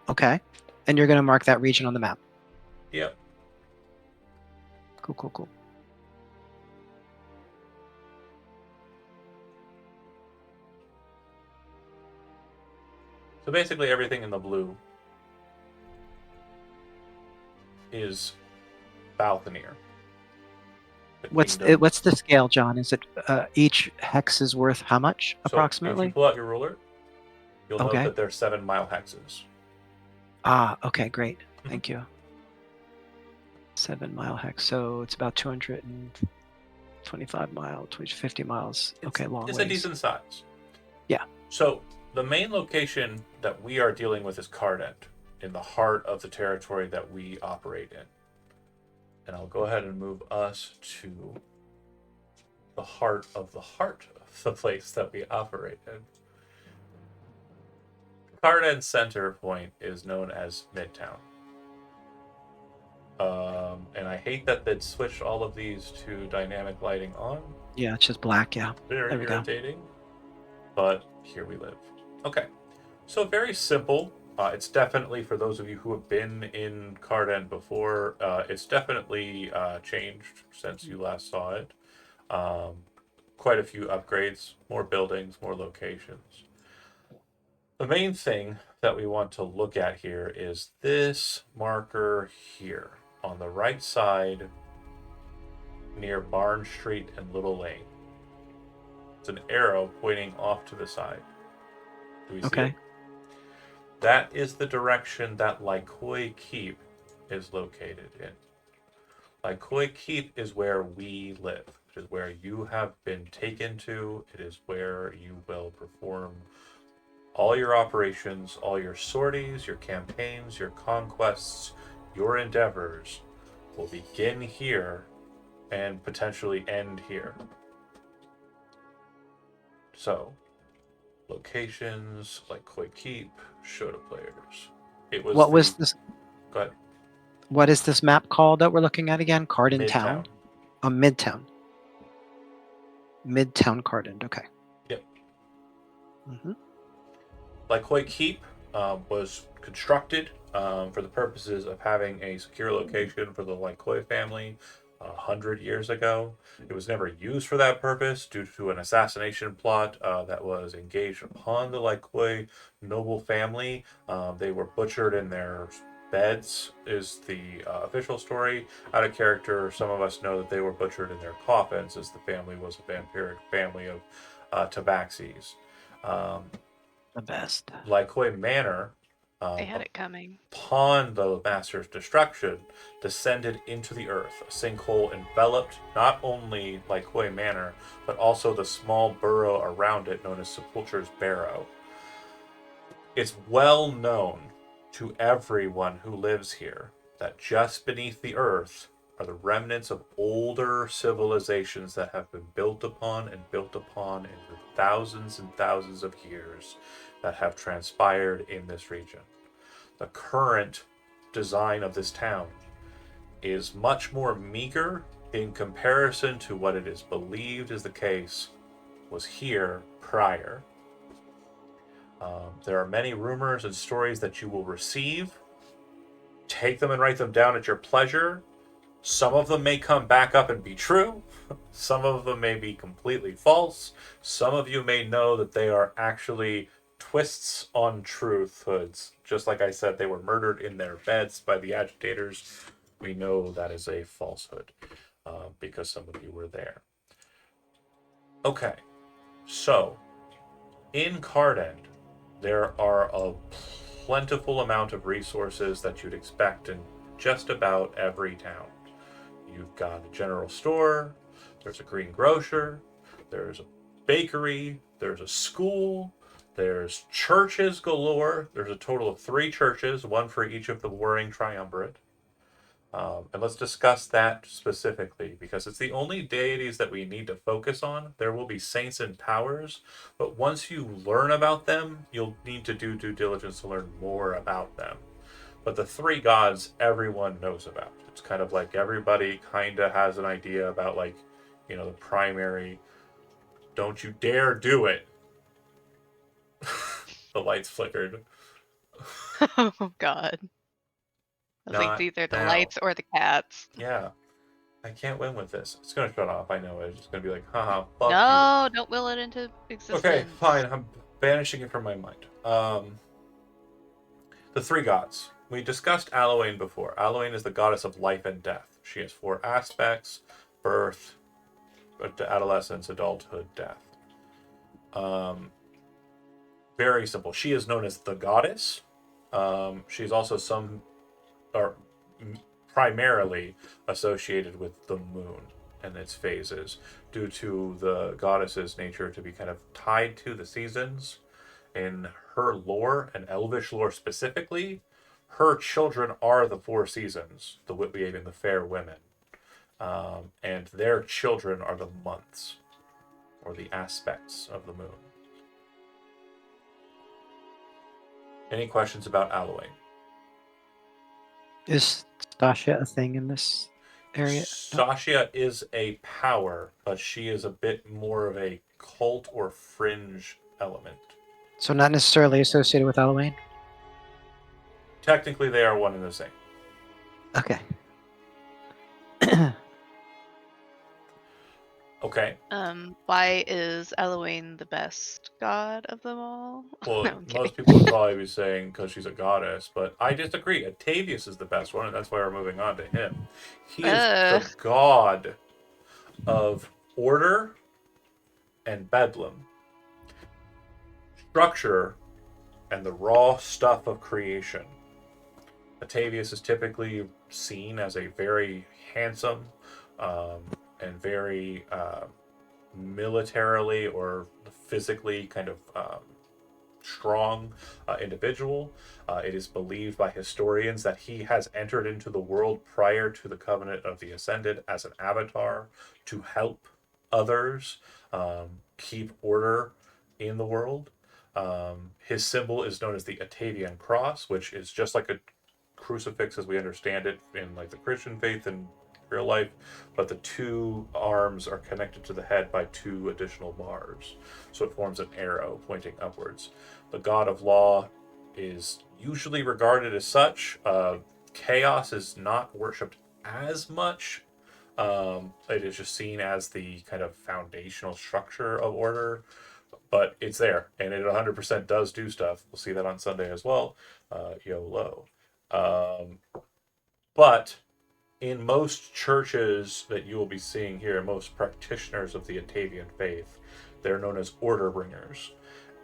Okay. And you're going to mark that region on the map. Yep. Cool. So basically everything in the blue is Balthanir. What's the scale, John? Is it each hex is worth how much So if approximately? you pull out your ruler, you'll Okay. note that there's 7 mile hexes. Ah, okay, great. Thank you. 7 mile hex, so it's about 225 miles, 50 miles. Okay, long It's ways. a decent size. Yeah. So the main location that we are dealing with is Cardend, in the heart of the territory that we operate in. And I'll go ahead and move us to the heart of the place that we operate in. Cardend's center point is known as Midtown. And I hate that they'd switched all of these to dynamic lighting on. Yeah, it's just black, yeah. Very There we go. irritating. But here we live. Okay. So very simple. It's definitely, for those of you who have been in Carden before, it's definitely changed since you last saw it. Quite a few upgrades, more buildings, more locations. The main thing that we want to look at here is this marker here on the right side near Barn Street and Little Lane. It's an arrow pointing off to the side. Do we see Okay. it? That is the direction that Lycoi Keep is located in. Lycoi Keep is where we live. It is where you have been taken to. It is where you will perform all your operations, all your sorties, your campaigns, your conquests, your endeavors will begin here and potentially end here. So, locations like Koi Keep, show to players. It was What was this? Go ahead. What is this map called that we're looking at again? Carden Midtown. Town? Oh, Midtown. Midtown Carden. Okay. Yep. Hmm. Lycoi Keep was constructed for the purposes of having a secure location for the Lycoi family 100 years ago. It was never used for that purpose due to an assassination plot that was engaged upon the Lycoi noble family. They were butchered in their beds, is the official story. Out of character, some of us know that they were butchered in their coffins, as the family was a vampiric family of tabaxis. The best. Lycoi Manor, They had it coming. upon the Master's destruction, descended into the earth. A sinkhole enveloped not only Lycoi Manor, but also the small borough around it known as Sepulture's Barrow. It's well known to everyone who lives here that just beneath the earth are the remnants of older civilizations that have been built upon in the thousands and thousands of years that have transpired in this region. The current design of this town is much more meager in comparison to what it is believed is the case was here prior. There are many rumors and stories that you will receive. Take them and write them down at your pleasure. Some of them may come back up and be true. Some of them may be completely false. Some of you may know that they are actually twists on truthhoods. Just like I said, they were murdered in their beds by the agitators. We know that is a falsehood because some of you were there. Okay, so in Cardend, there are a plentiful amount of resources that you'd expect in just about every town. You've got a general store, there's a green grocer, there's a bakery, there's a school, there's churches galore. There's a total of 3 churches, one for each of the warring triumvirate. And let's discuss that specifically because it's the only deities that we need to focus on. There will be saints and powers, but once you learn about them, you'll need to do due diligence to learn more about them. But the 3 gods everyone knows about. It's kind of like everybody kind of has an idea about, like, you know, the primary. Don't you dare do it. The lights flickered. Oh God. I was like, Not it's either the now. lights or the cats. Yeah. I can't win with this. It's gonna shut off. I know it. It's just gonna be like, haha, fuck No, don't will it into you. existence. Okay, fine. I'm banishing it from my mind. The 3 gods. We discussed Aloane before. Aloane is the goddess of life and death. She has 4 aspects: birth, adolescence, adulthood, death. Very simple. She is known as the goddess. She's also primarily associated with the moon and its phases, due to the goddess's nature to be kind of tied to the seasons. In her lore, and elvish lore specifically, her children are the 4 seasons, the Whitby and the fair women. And their children are the months, or the aspects of the moon. Any questions about Aloane? Is Stasia a thing in this area? Stasia is a power, but she is a bit more of a cult or fringe element. So not necessarily associated with Halloween? Technically, they are one and the same. Okay. Okay. Why is Eloane the best god of them all? Well, No, I'm kidding. most people would probably be saying because she's a goddess, but I disagree. Atavius is the best one, and that's why we're moving on to him. He is the god of order and bedlam, structure, and the raw stuff of creation. Atavius is typically seen as a very handsome and very militarily or physically kind of strong individual. It is believed by historians that he has entered into the world prior to the Covenant of the Ascended as an avatar to help others keep order in the world. His symbol is known as the Atavian cross, which is just like a crucifix as we understand it in like the Christian faith and real life, but the two arms are connected to the head by two additional bars, so it forms an arrow pointing upwards. The god of law is usually regarded as such. Chaos is not worshipped as much. It is just seen as the kind of foundational structure of order, but it's there, and it 100% does do stuff. We'll see that on Sunday as well. YOLO. But in most churches that you will be seeing here, most practitioners of the Atavian faith, they're known as order bringers.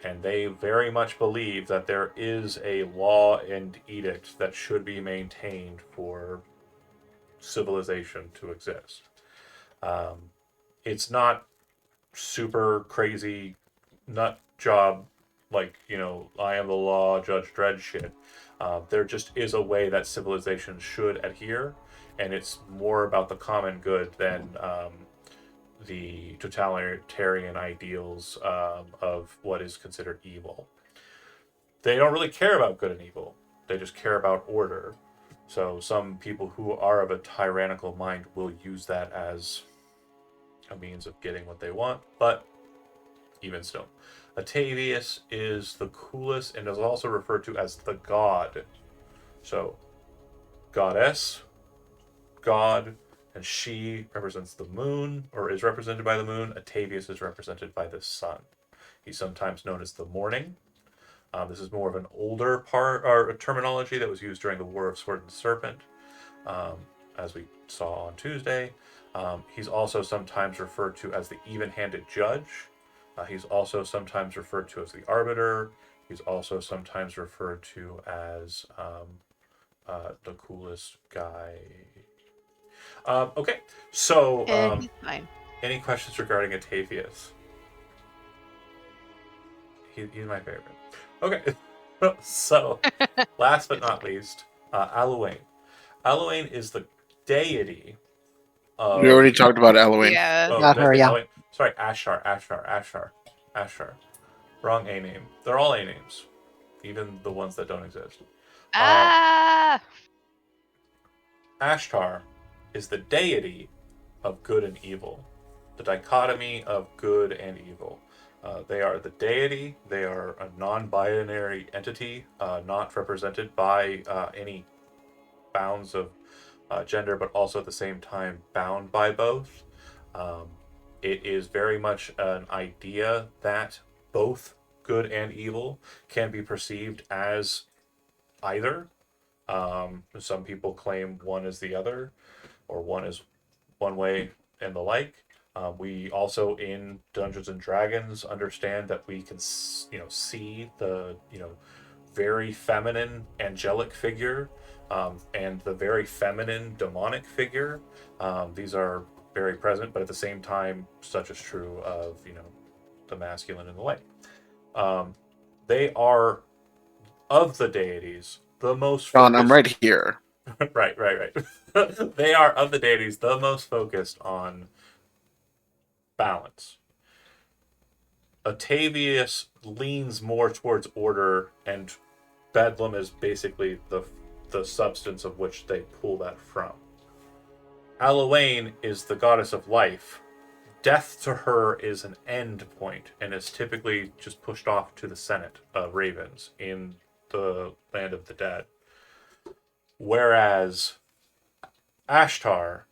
And they very much believe that there is a law and edict that should be maintained for civilization to exist. It's not super crazy nut job like, I am the law, Judge Dredd shit. There just is a way that civilization should adhere, and it's more about the common good than the totalitarian ideals of what is considered evil. They don't really care about good and evil. They just care about order. So some people who are of a tyrannical mind will use that as a means of getting what they want, but even still. Atavius is the coolest and is also referred to as the god. So, goddess, god, and she represents the moon, or is represented by the moon. Atavius is represented by the sun. He's sometimes known as the morning. This is more of an older part or terminology that was used during the War of Sword and Serpent, as we saw on Tuesday. He's also sometimes referred to as the even-handed judge. He's also sometimes referred to as the arbiter. He's also sometimes referred to as the coolest guy. Okay, so He's fine. any questions regarding Atavius? He's my favorite. Okay, so last but not least, Aluane. Aluane is the deity of... We already talked about Eloine. Yeah. Oh, Not did I her, say yeah. Aluane? Sorry, Ashtar. Wrong A name. They're all A names, even the ones that don't exist. Ah! Ashtar is the deity of good and evil, the dichotomy of good and evil. They are the deity. They are a non-binary entity, not represented by any bounds of gender, but also at the same time bound by both. It is very much an idea that both good and evil can be perceived as either. Some people claim one is the other, or one is one way and the like. We also in Dungeons and Dragons understand that we can, see the, very feminine angelic figure and the very feminine demonic figure. These are very present, but at the same time, such is true of, the masculine and the light. They are, of the deities, the most John, I'm focused... right here. right. They are, of the deities, the most focused on balance. Atavius leans more towards order, and Bedlam is basically the substance of which they pull that from. Aluane is the goddess of life. Death to her is an end point, and is typically just pushed off to the Senate of Ravens in the Land of the Dead. Whereas Ashtar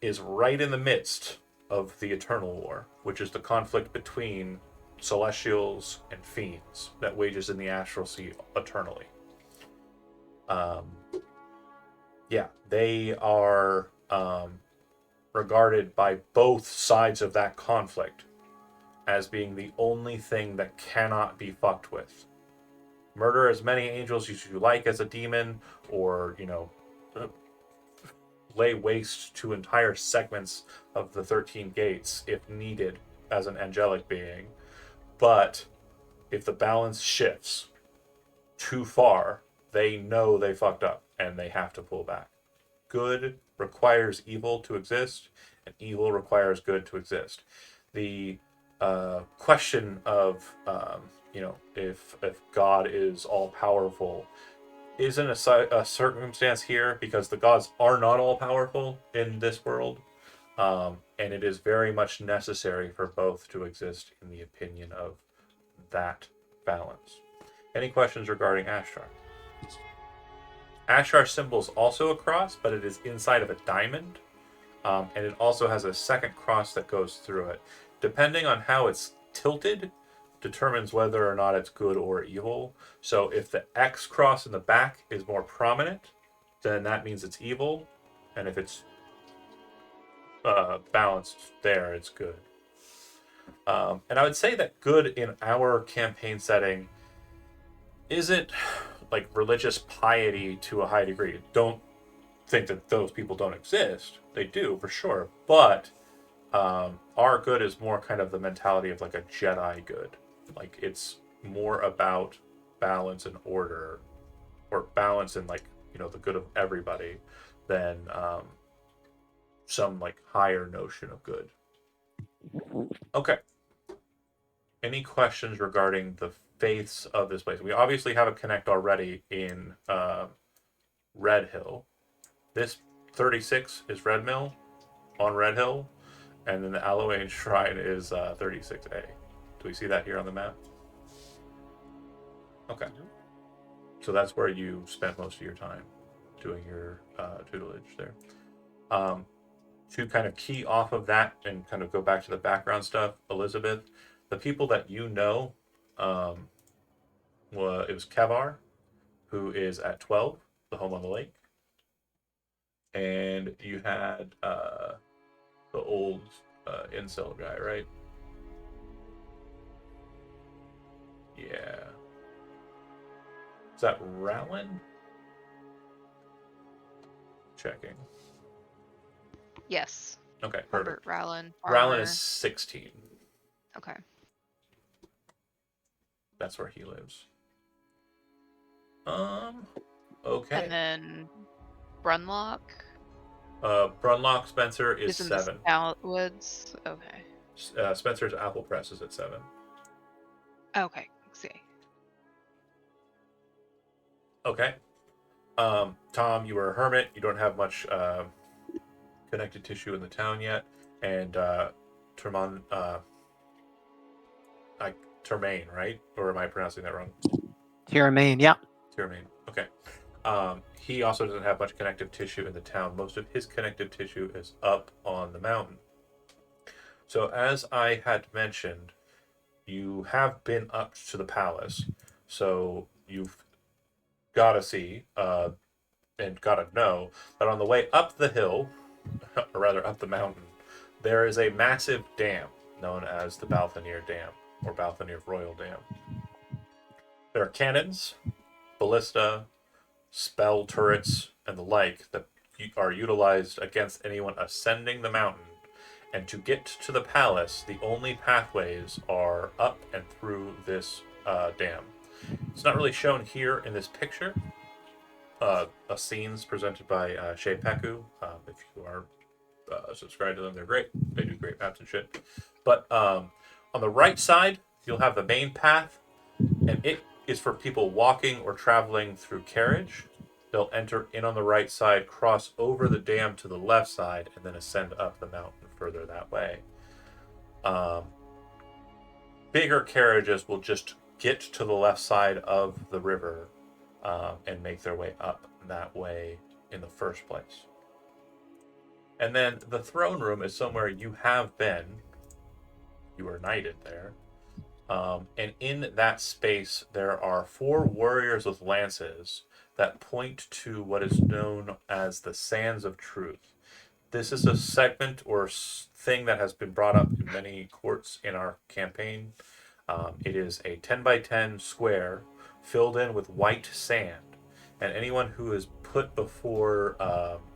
is right in the midst of the Eternal War, which is the conflict between celestials and fiends that wages in the astral sea eternally. Yeah, they are regarded by both sides of that conflict as being the only thing that cannot be fucked with. Murder as many angels as you like as a demon, or, lay waste to entire segments of the 13 gates if needed as an angelic being. But if the balance shifts too far, they know they fucked up and they have to pull back. Good requires evil to exist, and evil requires good to exist. The question of if God is all powerful isn't a circumstance here, because the gods are not all powerful in this world, and it is very much necessary for both to exist, in the opinion of that balance. Any questions regarding Ashtar? Ashtar symbol's also a cross, but it is inside of a diamond, and it also has a second cross that goes through it. Depending on how it's tilted, determines whether or not it's good or evil. So if the X cross in the back is more prominent, then that means it's evil, and if it's balanced there, it's good. And I would say that good in our campaign setting isn't like religious piety to a high degree. Don't think that those people don't exist. They do, for sure. But our good is more kind of the mentality of like a Jedi good. Like, it's more about balance and order, or balance and, like, the good of everybody, than some like higher notion of good. Okay. Any questions regarding the faiths of this place? We obviously have a connect already in Red Hill. This 36 is Red Mill on Red Hill, and then the Alloane Shrine is 36A. Do we see that here on the map? Okay. So that's where you spent most of your time doing your tutelage there. To kind of key off of that and kind of go back to the background stuff, Elizabeth, the people that you know, it was Kevar, who is at 12, the home on the lake. And you had the old incel guy, right? Yeah. Is that Rowland? Checking. Yes. Okay, Herbert perfect. Rowland. Rowland is 16. Okay. That's where he lives. Okay. And then Brunlock Brunlock Spencer is is in the 7. Outwoods. Okay. Spencer's Apple Press is at 7. Okay. Let's see. Okay. Tom, you are a hermit. You don't have much connective tissue in the town yet. And Termaine, right? Or am I pronouncing that wrong? Tyramane, yeah. Tyramane. Okay. He also doesn't have much connective tissue in the town. Most of his connective tissue is up on the mountain. So as I had mentioned, you have been up to the palace. So you've got to see and got to know that on the way up the hill, or rather up the mountain, there is a massive dam known as the Balthanir Dam, or Balthanir Royal Dam. There are cannons, ballista, spell turrets, and the like that are utilized against anyone ascending the mountain. And to get to the palace, the only pathways are up and through this dam. It's not really shown here in this picture. Scenes presented by Shea Peku. If you are subscribed to them, they're great. They do great maps and shit. But on the right side, you'll have the main path, and it is for people walking or traveling through carriage. They'll enter in on the right side, cross over the dam to the left side, and then ascend up the mountain further that way. Bigger carriages will just get to the left side of the river and make their way up that way in the first place. And then the throne room is somewhere you have been. You were knighted there. And in that space, there are 4 warriors with lances that point to what is known as the Sands of Truth. This is a segment or thing that has been brought up in many courts in our campaign. It is a 10 by 10 square filled in with white sand. And anyone who is put before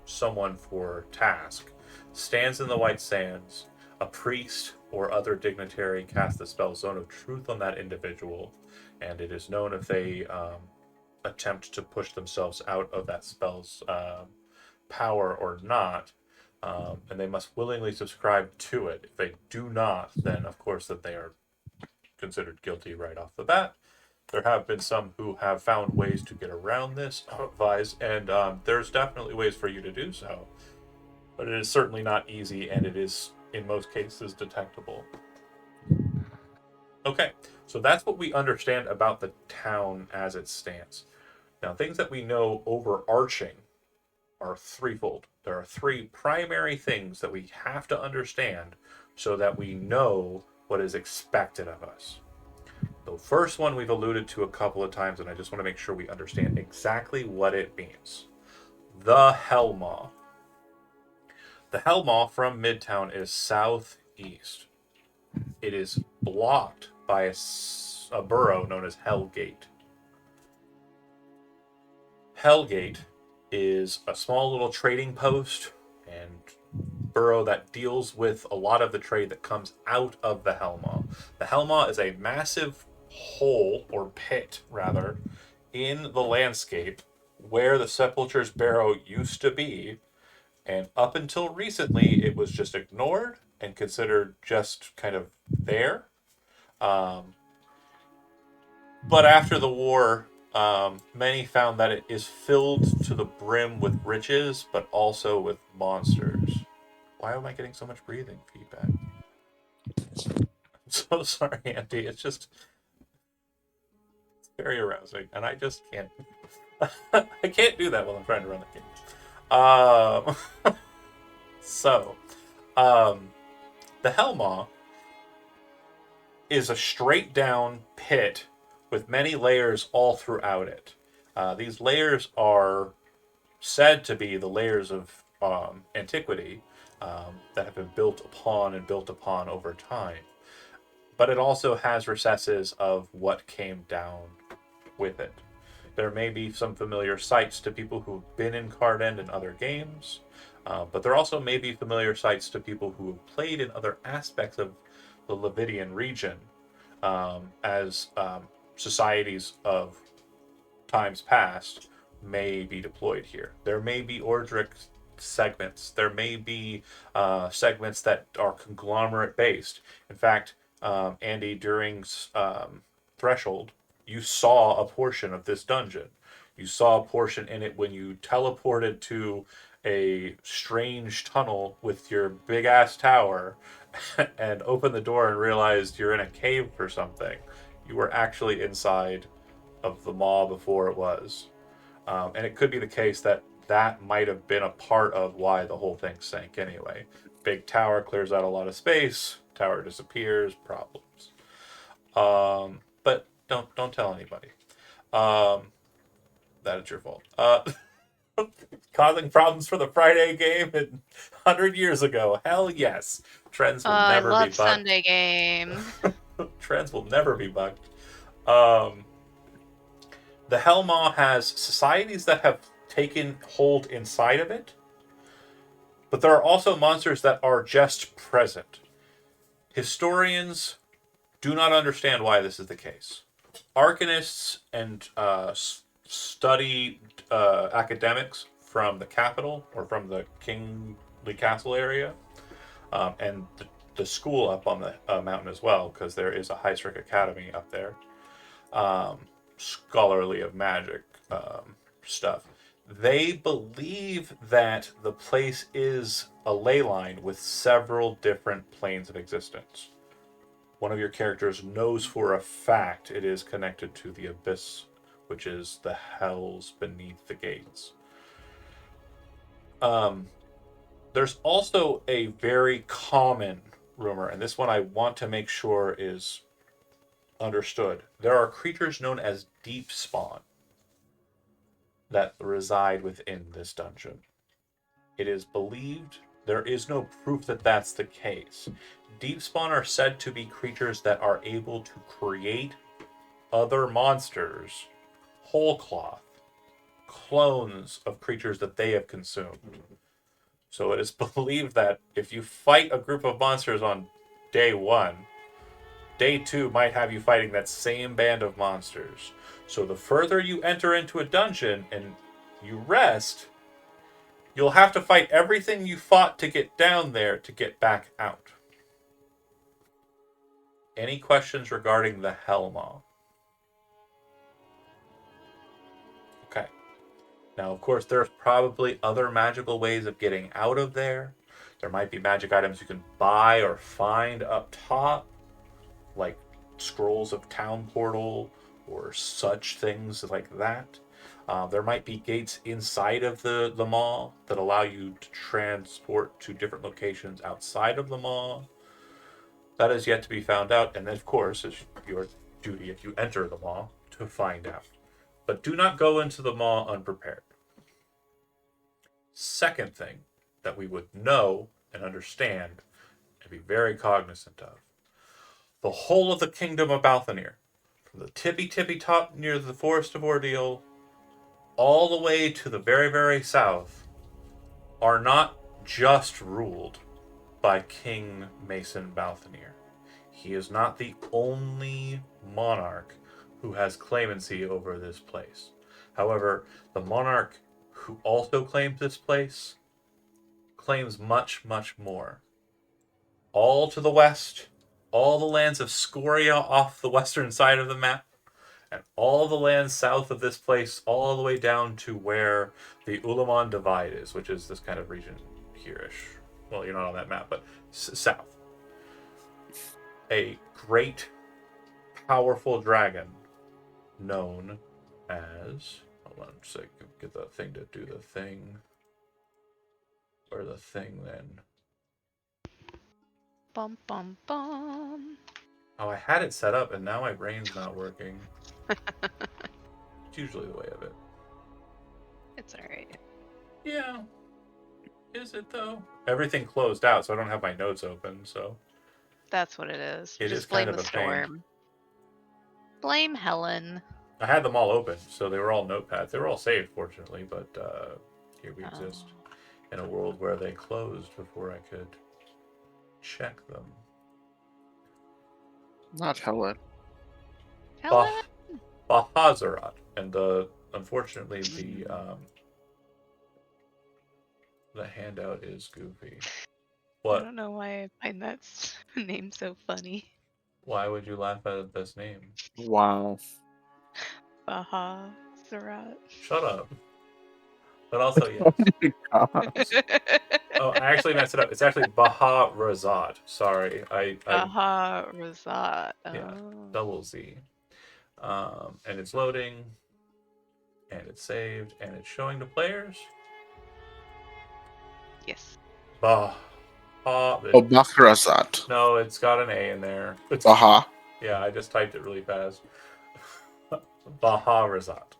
someone for task stands in the white sands. A priest or other dignitary casts the spell Zone of Truth on that individual, and it is known if they attempt to push themselves out of that spell's power or not, and they must willingly subscribe to it. If they do not, then of course that they are considered guilty right off the bat. There have been some who have found ways to get around this advice, and there's definitely ways for you to do so. But it is certainly not easy, and it is, in most cases, detectable. Okay, so that's what we understand about the town as it stands. Now, things that we know overarching are threefold. There are 3 primary things that we have to understand so that we know what is expected of us. The first one we've alluded to a couple of times, and I just want to make sure we understand exactly what it means. The Hellmaw. The Hellmaw from Midtown is southeast. It is blocked by a borough known as Hellgate. Hellgate is a small little trading post and borough that deals with a lot of the trade that comes out of the Hellmaw. The Hellmaw is a massive hole, or pit rather, in the landscape where the Sepulture's Barrow used to be, and up until recently it was just ignored and considered just kind of there. But after the war, many found that it is filled to the brim with riches, but also with monsters. Why am I getting so much breathing feedback? I'm so sorry, Andy. It's just very arousing, and I just can't. I can't do that while I'm trying to run the game. The Hellmaw is a straight down pit with many layers all throughout it. These layers are said to be the layers of antiquity that have been built upon over time. But it also has recesses of what came down with it. There may be some familiar sights to people who've been in Cardend and other games, but there also may be familiar sights to people who have played in other aspects of the Levidian region, as societies of times past may be deployed here. There may be Ordric segments. There may be segments that are conglomerate based. In fact, Andy, during Threshold, you saw a portion of this dungeon. You saw a portion in it when you teleported to a strange tunnel with your big ass tower and opened the door and realized you're in a cave or something. You were actually inside of the maw before it was. And it could be the case that that might have been a part of why the whole thing sank anyway. Big tower clears out a lot of space, tower disappears, problems. But don't tell anybody. That is your fault. Causing problems for the Friday game 100 years ago. Hell yes. Trends will never I be love bugged. Sunday game. Trends will never be bugged. The Hellmaw has societies that have taken hold inside of it, but there are also monsters that are just present. Historians do not understand why this is the case. Arcanists and study academics from the capital or from the Kingly Castle area, and the school up on the mountain as well, because there is a Heisrick Academy up there, scholarly of magic stuff. They believe that the place is a ley line with several different planes of existence. One of your characters knows for a fact it is connected to the Abyss which is the hells beneath the gates. There's also a very common rumor, and this one I want to make sure is understood. There are creatures known as deep spawn that reside within this dungeon. It is believed, there is no proof that that's the case. Deep spawn are said to be creatures that are able to create other monsters, whole cloth, clones of creatures that they have consumed. So it is believed that if you fight a group of monsters on day 1, day 2 might have you fighting that same band of monsters. So the further you enter into a dungeon and you rest, you'll have to fight everything you fought to get down there to get back out. Any questions regarding the Hellmaw? Okay. Now, of course, there's probably other magical ways of getting out of there. There might be magic items you can buy or find up top, like scrolls of town portal or such things like that. There might be gates inside of the mall that allow you to transport to different locations outside of the mall. That is yet to be found out, and of course, it's your duty if you enter the mall to find out. But do not go into the mall unprepared. Second thing that we would know and understand and be very cognizant of: the whole of the kingdom of Balthanir, from the tippy top near the Forest of Ordeal, all the way to the very, very south, are not just ruled by King Mason Balthanir. He is not the only monarch who has claimancy over this place. However, the monarch who also claims this place claims much, much more. All to the west, all the lands of Scoria off the western side of the map, and all the lands south of this place, all the way down to where the Ulamon Divide is, which is this kind of region here-ish. Well, you're not on that map, but south. A great, powerful dragon known as... Hold on a second, get the thing to do the thing. Or the thing then. Bum bum bum. Oh, I had it set up and now my brain's not working. It's usually the way of it. It's alright. Yeah. Is it though? Everything closed out, so I don't have my notes open, so. That's what it is. It Just is kind blame of the a pain. storm. Blame Helen. I had them all open, so they were all notepads. They were all saved, fortunately, but here we exist in a world where they closed before I could check them. Not Helen. Helen? Bahazarat, and unfortunately the handout is goofy. I What? don't know why I find that name so funny. Why would you laugh at this name? Wow. Bahazarat. Shut up. But also, yes. Oh, I actually messed it up. It's actually Baharazat. Sorry, I Baharazat. yeah, Oh. double Z. And it's loading, and it's saved, and it's showing the players. Yes. Oh, Bahrazat. No, it's got an A in there. It's Baha. Yeah, I just typed it really fast. Baharazat.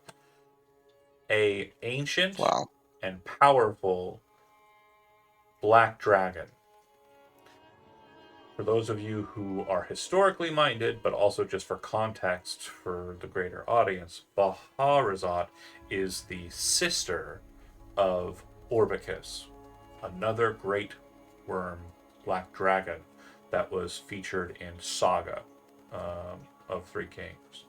A ancient Wow. and powerful black dragon. For those of you who are historically minded, but also just for context for the greater audience, Baharazat is the sister of Orbicus, another great worm black dragon that was featured in Saga of Three Kings.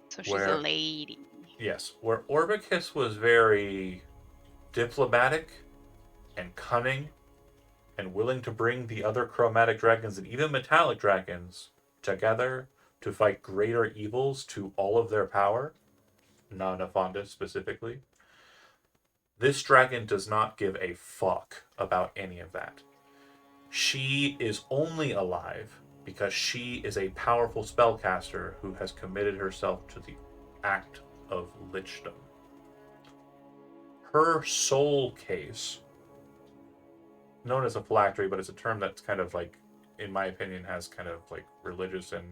So she's a lady. Yes, where Orbicus was very diplomatic and cunning and willing to bring the other chromatic dragons and even metallic dragons together to fight greater evils to all of their power, Nanafonda specifically. This dragon does not give a fuck about any of that. She is only alive because she is a powerful spellcaster who has committed herself to the act of lichdom. Her soul case, known as a phylactery, but it's a term that's kind of like, in my opinion, has kind of like religious and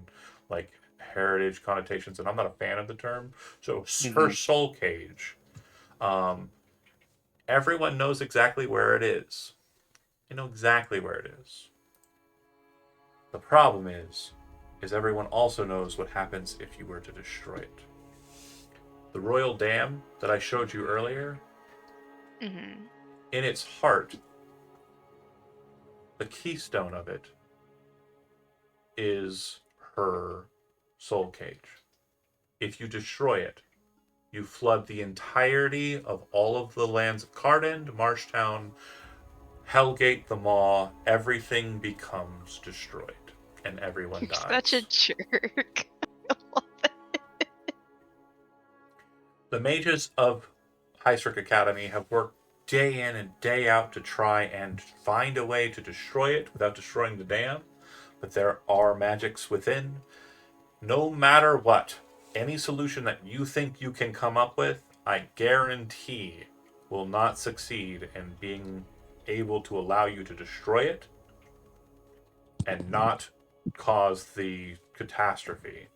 like heritage connotations, and I'm not a fan of the term. So her soul cage, everyone knows exactly where it is. They know exactly where it is. The problem is everyone also knows what happens if you were to destroy it. The royal dam that I showed you earlier, Mm-hmm. in its heart, the keystone of it is her soul cage. If you destroy it, you flood the entirety of all of the lands of Cardend, Marshtown, Hellgate, the Maw. Everything becomes destroyed, and everyone You're dies. such a jerk. The mages of Heisrick Academy have worked day in and day out to try and find a way to destroy it without destroying the dam, but there are magics within. No matter what, any solution that you think you can come up with, I guarantee will not succeed in being able to allow you to destroy it and not cause the catastrophe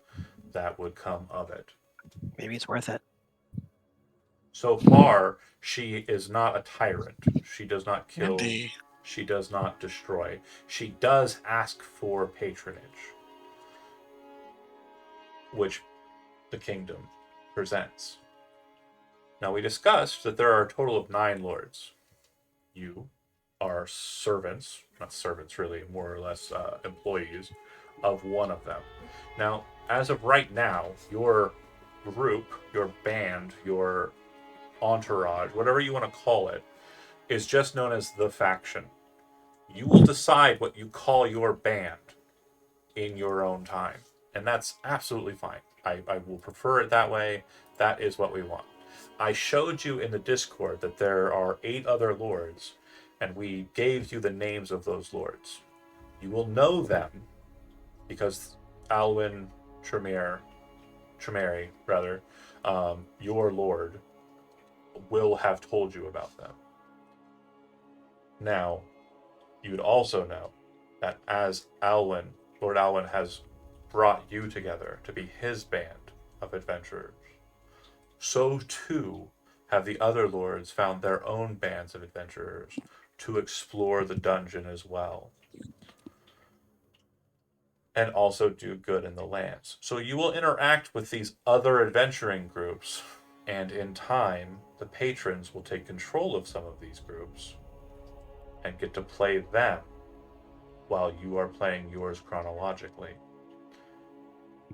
that would come of it. Maybe it's worth it. So far, she is not a tyrant. She does not kill. Indeed. She does not destroy. She does ask for patronage, which the kingdom presents. Now, we discussed that there are a total of 9 lords. You are servants, not servants really, more or less employees of one of them. Now, as of right now, your group, your band, your entourage, whatever you want to call it, is just known as the faction. You will decide what you call your band in your own time, and that's absolutely fine. I will prefer it that way. That is what we want. I showed you in the Discord that there are 8 other lords, and we gave you the names of those lords. You will know them because Alwyn Tremere, your lord, will have told you about them. Now, you would also know that as Lord Alwyn has brought you together to be his band of adventurers, so too have the other lords found their own bands of adventurers to explore the dungeon as well, and also do good in the lands. So you will interact with these other adventuring groups, and in time, the patrons will take control of some of these groups and get to play them while you are playing yours chronologically.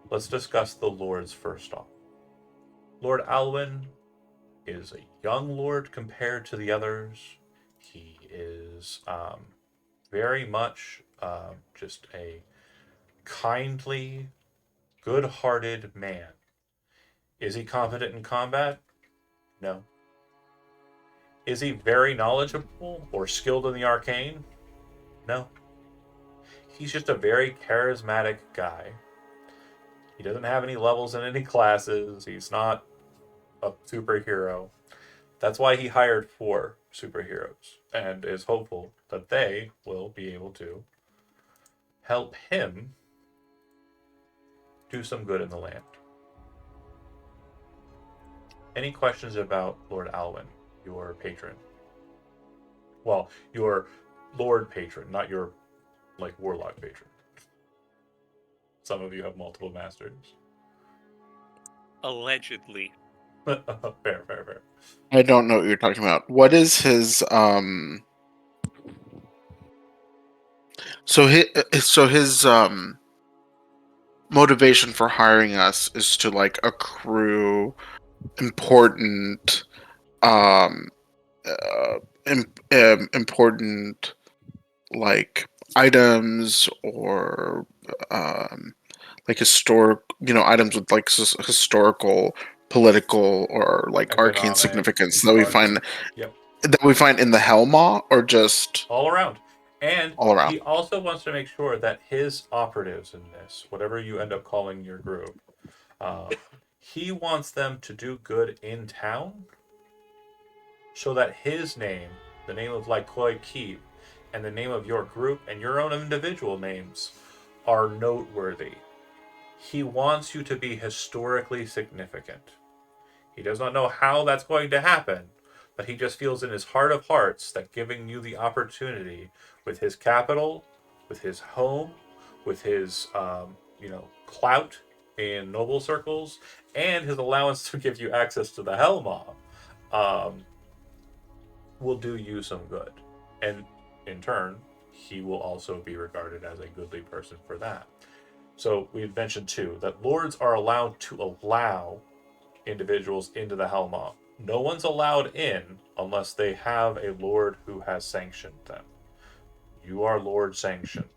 Let's discuss the lords first off. Lord Alwyn is a young lord compared to the others. He is very much just a kindly, good-hearted man. Is he competent in combat? No. Is he very knowledgeable or skilled in the arcane? No. He's just a very charismatic guy. He doesn't have any levels in any classes. He's not a superhero. That's why he hired 4 superheroes and is hopeful that they will be able to help him do some good in the land. Any questions about Lord Alwyn, your patron? Well, your Lord patron, not your warlock patron. Some of you have multiple masters. Allegedly. Fair. I don't know what you're talking about. What is his So his motivation for hiring us is to accrue important important items or historic items with historical, political, or arcane Economic, significance that we find yep, in the Helma, or just all around. And all around. he also wants to make sure that his operatives in this, whatever you end up calling your group, he wants them to do good in town so that his name, the name of Lycoi Keep, and the name of your group and your own individual names are noteworthy. He wants you to be historically significant. He does not know how that's going to happen, but he just feels in his heart of hearts that giving you the opportunity with his capital, with his home, with his clout in noble circles, and his allowance to give you access to the Hellmaw, will do you some good. And in turn, he will also be regarded as a goodly person for that. So we had mentioned too that lords are allowed to allow individuals into the Hellmaw. No one's allowed in unless they have a lord who has sanctioned them. You are lord sanctioned.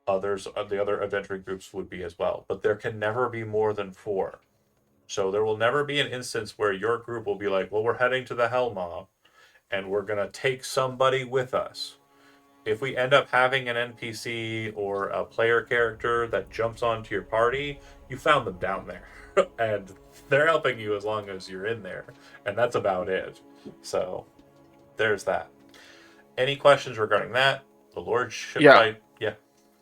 Others, the other adventuring groups would be as well, but there can never be more than 4. So there will never be an instance where your group will be like, well, we're heading to the Hellmaw and we're going to take somebody with us. If we end up having an NPC or a player character that jumps onto your party, you found them down there. And they're helping you as long as you're in there. And that's about it. So there's that. Any questions regarding that? The lordship Yeah. Yeah.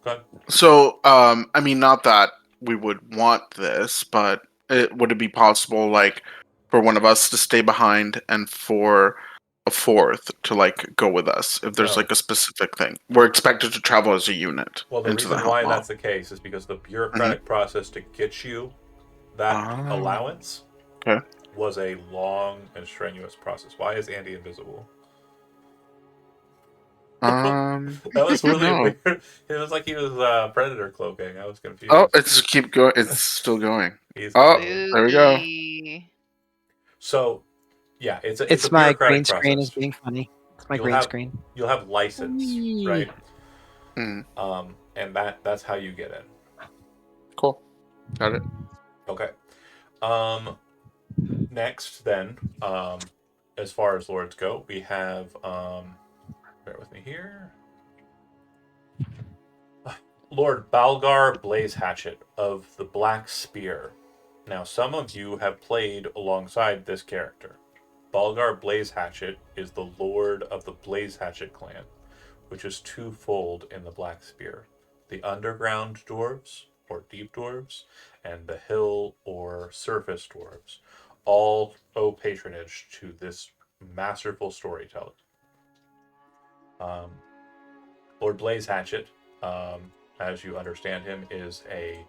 Go ahead. So, I mean, not that we would want this, but would it be possible, like, for one of us to stay behind and for a fourth to, like, go with us if there's, No. like, a specific thing? We're expected to travel as a unit Well, the into reason the why Hellmaw. that's the case is because the bureaucratic process to get you that Ah. allowance Okay. was a long and strenuous process. Why is Andy invisible? That was really no. weird. It was like he was predator cloaking. I was confused. Oh, it's keep going. It's still going. He's Oh, invisible. there we go. Spooky. So, yeah, it's a my bureaucratic green screen process. is being funny. It's my You'll green have- screen. You'll have license, Whee! right? Hmm. And that's how you get in. Cool. Got it. Okay. Next, then, as far as lords go, we have bear with me here. Lord Balgar Blaze Hatchet of the Black Spear. Now, some of you have played alongside this character. Balgar Blaze Hatchet is the lord of the Blaze Hatchet clan, which is twofold in the Black Spear: the underground dwarves, or deep dwarves, and the hill or surface dwarves, all owe patronage to this masterful storyteller. Lord Blaze Hatchet, as you understand him, is a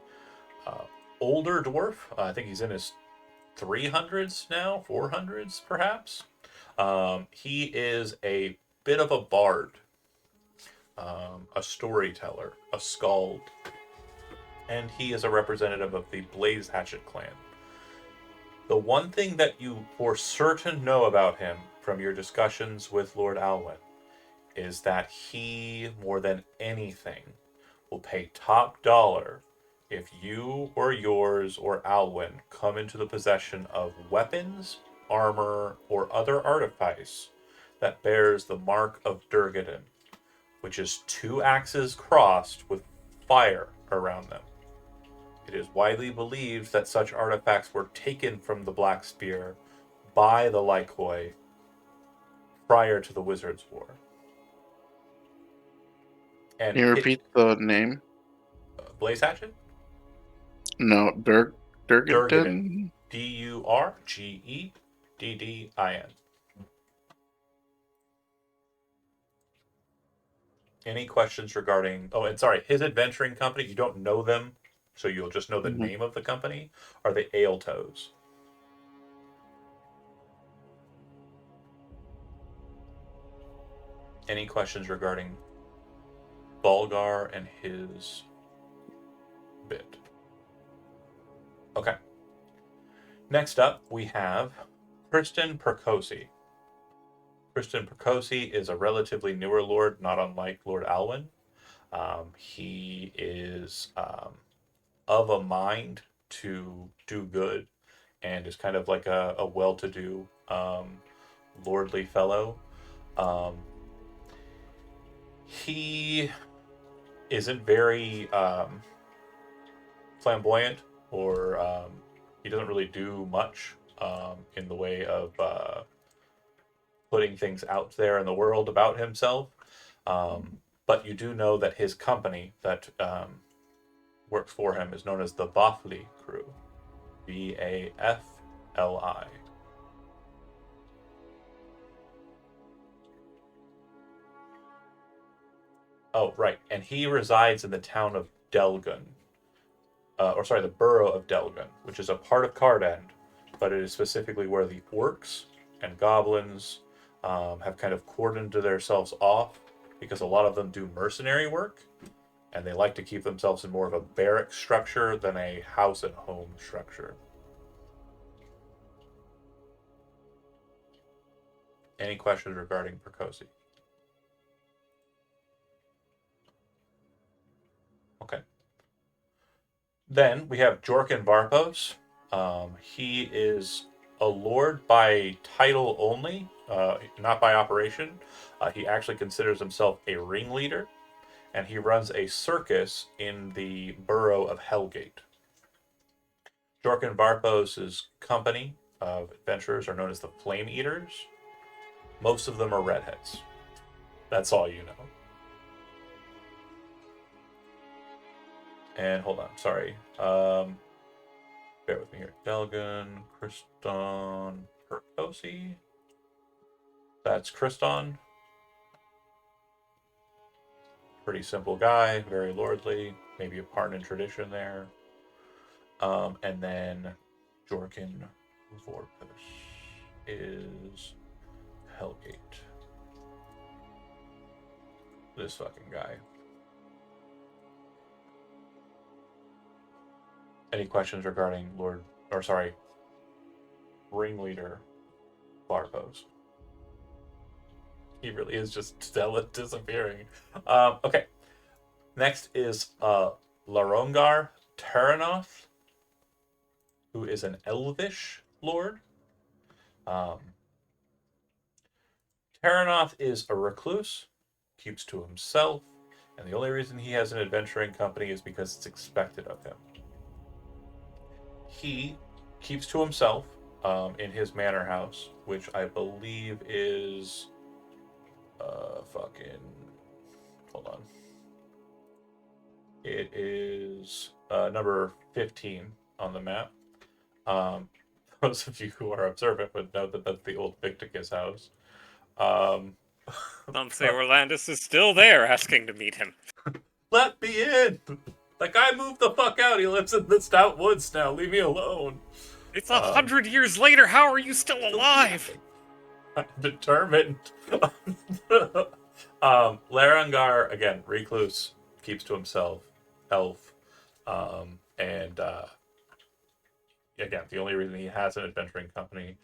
older dwarf. I think he's in his 300s now, 400s perhaps. He is a bit of a bard, a storyteller, a skald, and he is a representative of the Blaze Hatchet clan. The one thing that you for certain know about him from your discussions with Lord Alwyn is that he, more than anything, will pay top dollar if you or yours or Alwyn come into the possession of weapons, armor, or other artifice that bears the mark of Durgaden, which is 2 axes crossed with fire around them. It is widely believed that such artifacts were taken from the Black Spear by the Lycoi prior to the Wizards' War. And Can you repeat the name? Blaze Hatchet? No, Durgaden. Durgaden. Durgeddin. Any questions regarding... Oh, and sorry, his adventuring company, you don't know them, so you'll just know the name of the company, are the Aeltoes. Any questions regarding Balgar and his bit? Okay. Next up, we have Kristen Percosi. Kristen Percosi is a relatively newer lord, not unlike Lord Alwyn. He is of a mind to do good and is kind of like a well-to-do lordly fellow. He isn't very flamboyant, or he doesn't really do much in the way of putting things out there in the world about himself. But you do know that his company that works for him is known as the Vafli crew. Vafli. Oh, right. And he resides in the town of Delgun. The borough of Delgun, which is a part of Cardend, but it is specifically where the orcs and goblins have kind of cordoned themselves off, because a lot of them do mercenary work, and they like to keep themselves in more of a barrack structure than a house and home structure. Any questions regarding Percosi? Okay. Then we have Jorkin Varpos. He is a lord by title only, not by operation. He actually considers himself a ringleader, and he runs a circus in the borough of Hellgate. Jorkin Varpos' company of adventurers are known as the Flame Eaters. Most of them are redheads. That's all you know. And hold on, sorry. Bear with me here. Delgan, Kriston, Percosi. That's Kriston. Pretty simple guy, very lordly. Maybe a Parnan tradition there. And then Jorkin Vorpus is Hellgate. This fucking guy. Any questions regarding ringleader Varpos? He really is just disappearing. Okay. Next is Larongar Terranoth, who is an elvish lord. Terranoth is a recluse, keeps to himself, and the only reason he has an adventuring company is because it's expected of him. He keeps to himself in his manor house, which I believe is hold on. It is number 15 on the map. Those of you who are observant would know that that's the old Victicus house. Some say Orlandus is still there, asking to meet him. Let me in! That guy moved the fuck out. He lives in the Stout Woods now. Leave me alone. It's 100 years later. How are you still alive? I'm determined. Larangar, again, recluse, keeps to himself, elf, and again, the only reason he has an adventuring company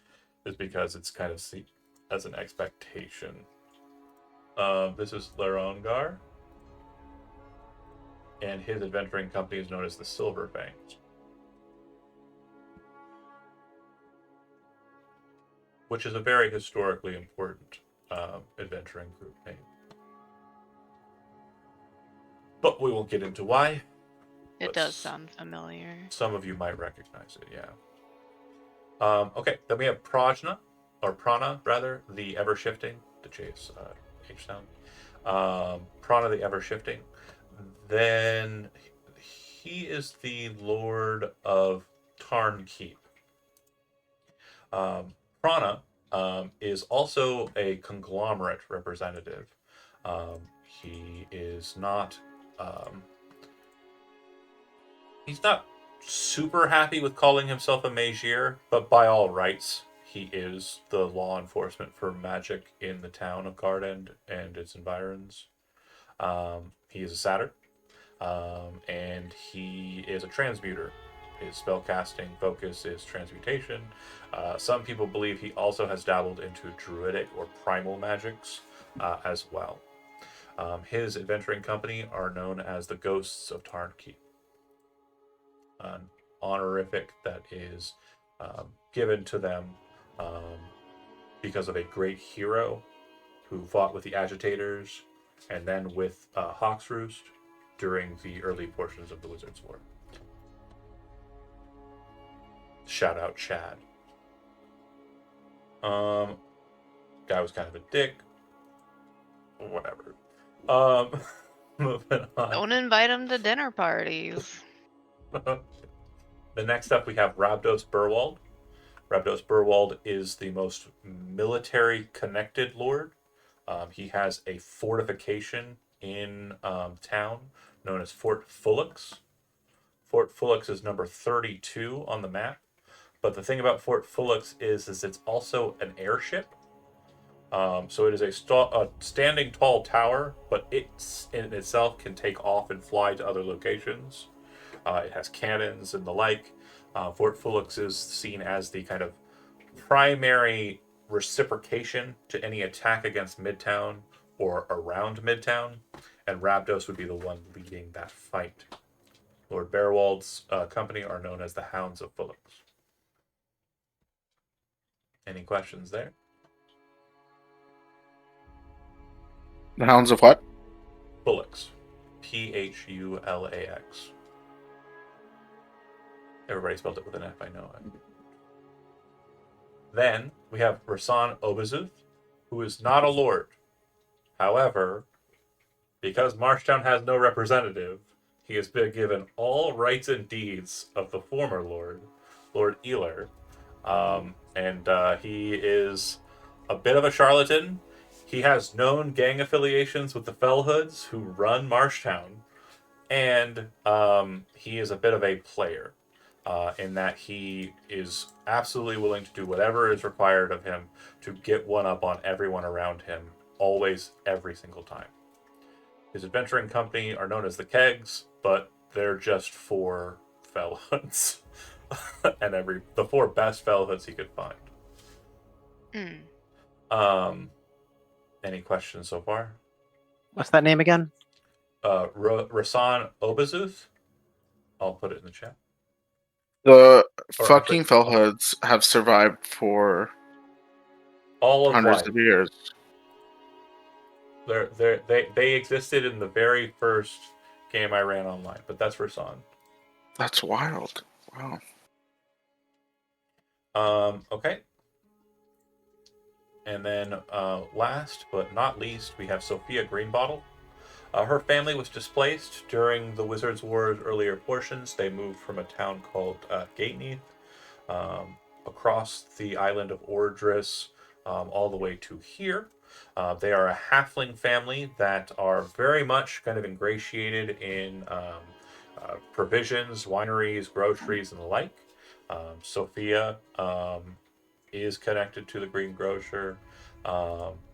is because it's kind of seen as an expectation. This is Larangar, and his adventuring company is known as the Silver Fangs, which is a very historically important adventuring group name. But we won't get into why. It does sound familiar. Some of you might recognize it, yeah. Okay, then we have Prana, rather, the Ever-Shifting. The J is H sound. Prana, the Ever-Shifting. Then he is the Lord of Tarn Keep. Prana is also a conglomerate representative. He is not... he's not super happy with calling himself a Magier, but by all rights, he is the law enforcement for magic in the town of Cardend and its environs. He is a satyr, and he is a transmuter. His spellcasting focus is transmutation. Some people believe he also has dabbled into druidic or primal magics as well. His adventuring company are known as the Ghosts of Tarn Keep. An honorific that is given to them because of a great hero who fought with the agitators and then with Hawk's Roost during the early portions of the Wizards' War. Shout out Chad. Guy was kind of a dick. Whatever. Moving on. Don't invite him to dinner parties. The next up, we have Rabdos Burwald. Rabdos Burwald is the most military connected lord. He has a fortification in town known as Fort Fullux. Fort Fullux is number 32 on the map. But the thing about Fort Fullux is it's also an airship. So it is a standing tall tower, but it in itself can take off and fly to other locations. It has cannons and the like. Fort Fullux is seen as the kind of primary reciprocation to any attack against Midtown or around Midtown, and Rabdos would be the one leading that fight. Lord Bearwald's company are known as the Hounds of Fullux. Any questions there? The Hounds of what? Fullux. Phulax. Everybody spelled it with an F, I know it. Then we have Rasan Obazuth, who is not a lord. However, because Marshtown has no representative, he has been given all rights and deeds of the former lord, Lord Eler. And he is a bit of a charlatan. He has known gang affiliations with the Fellhoods who run Marshtown, and he is a bit of a player in that he is absolutely willing to do whatever is required of him to get one up on everyone around him, always, every single time. His adventuring company are known as the Kegs, but they're just 4 Fellhoods. And the 4 best Fellhoods he could find. Any questions so far? What's that name again? Rasan Obazuth. I'll put it in the chat. The Or fucking actually- Fellhoods have survived for All of hundreds life. of years. They existed in the very first game I ran online, but that's Rasan. That's wild. Wow. Okay. And then last but not least, we have Sophia Greenbottle. Her family was displaced during the Wizards' War's earlier portions. They moved from a town called Gateneath across the island of Ordris all the way to here. They are a halfling family that are very much kind of ingratiated in provisions, wineries, groceries, and the like. Sophia is connected to the Green Grocer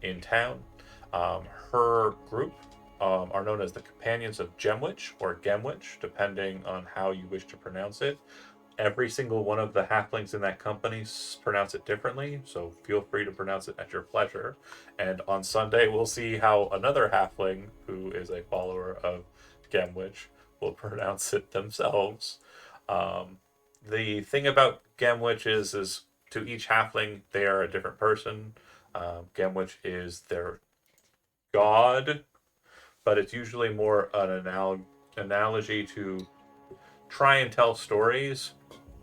in town. Her group are known as the Companions of Gemwich or Gemwich, depending on how you wish to pronounce it. Every single one of the halflings in that company pronounce it differently, so feel free to pronounce it at your pleasure. And on Sunday, we'll see how another halfling, who is a follower of Gemwich, will pronounce it themselves. The thing about Gemwich is to each halfling, they are a different person. Gemwich is their god, but it's usually more an analogy to try and tell stories,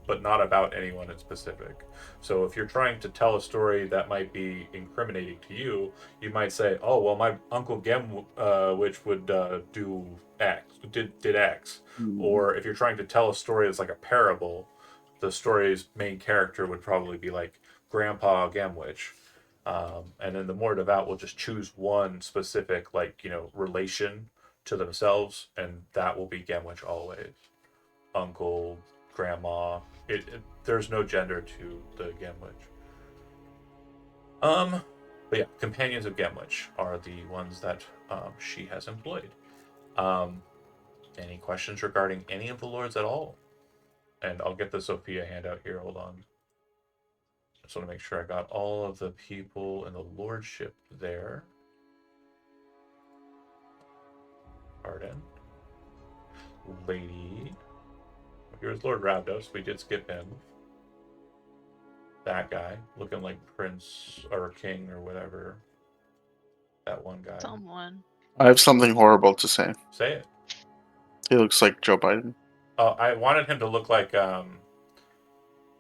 but not about anyone in specific. So if you're trying to tell a story that might be incriminating to you, you might say, "Oh, well, my uncle Gemwich would do X, did X." Or if you're trying to tell a story that's like a parable, the story's main character would probably be like Grandpa Gemwich. And then the more devout will just choose one specific, relation to themselves, and that will be Gemwich always. Uncle, grandma. There's no gender to the Gemwich. But yeah, Companions of Gemwich are the ones that she has employed. Any questions regarding any of the lords at all? And I'll get the Sophia handout here. Hold on. Just want to make sure I got all of the people in the lordship there. Pardon. Lady. Here's Lord Rabdos. We did skip him. That guy, looking like Prince or King or whatever. That one guy. Someone. I have something horrible to say. Say it. He looks like Joe Biden. Oh, I wanted him to look like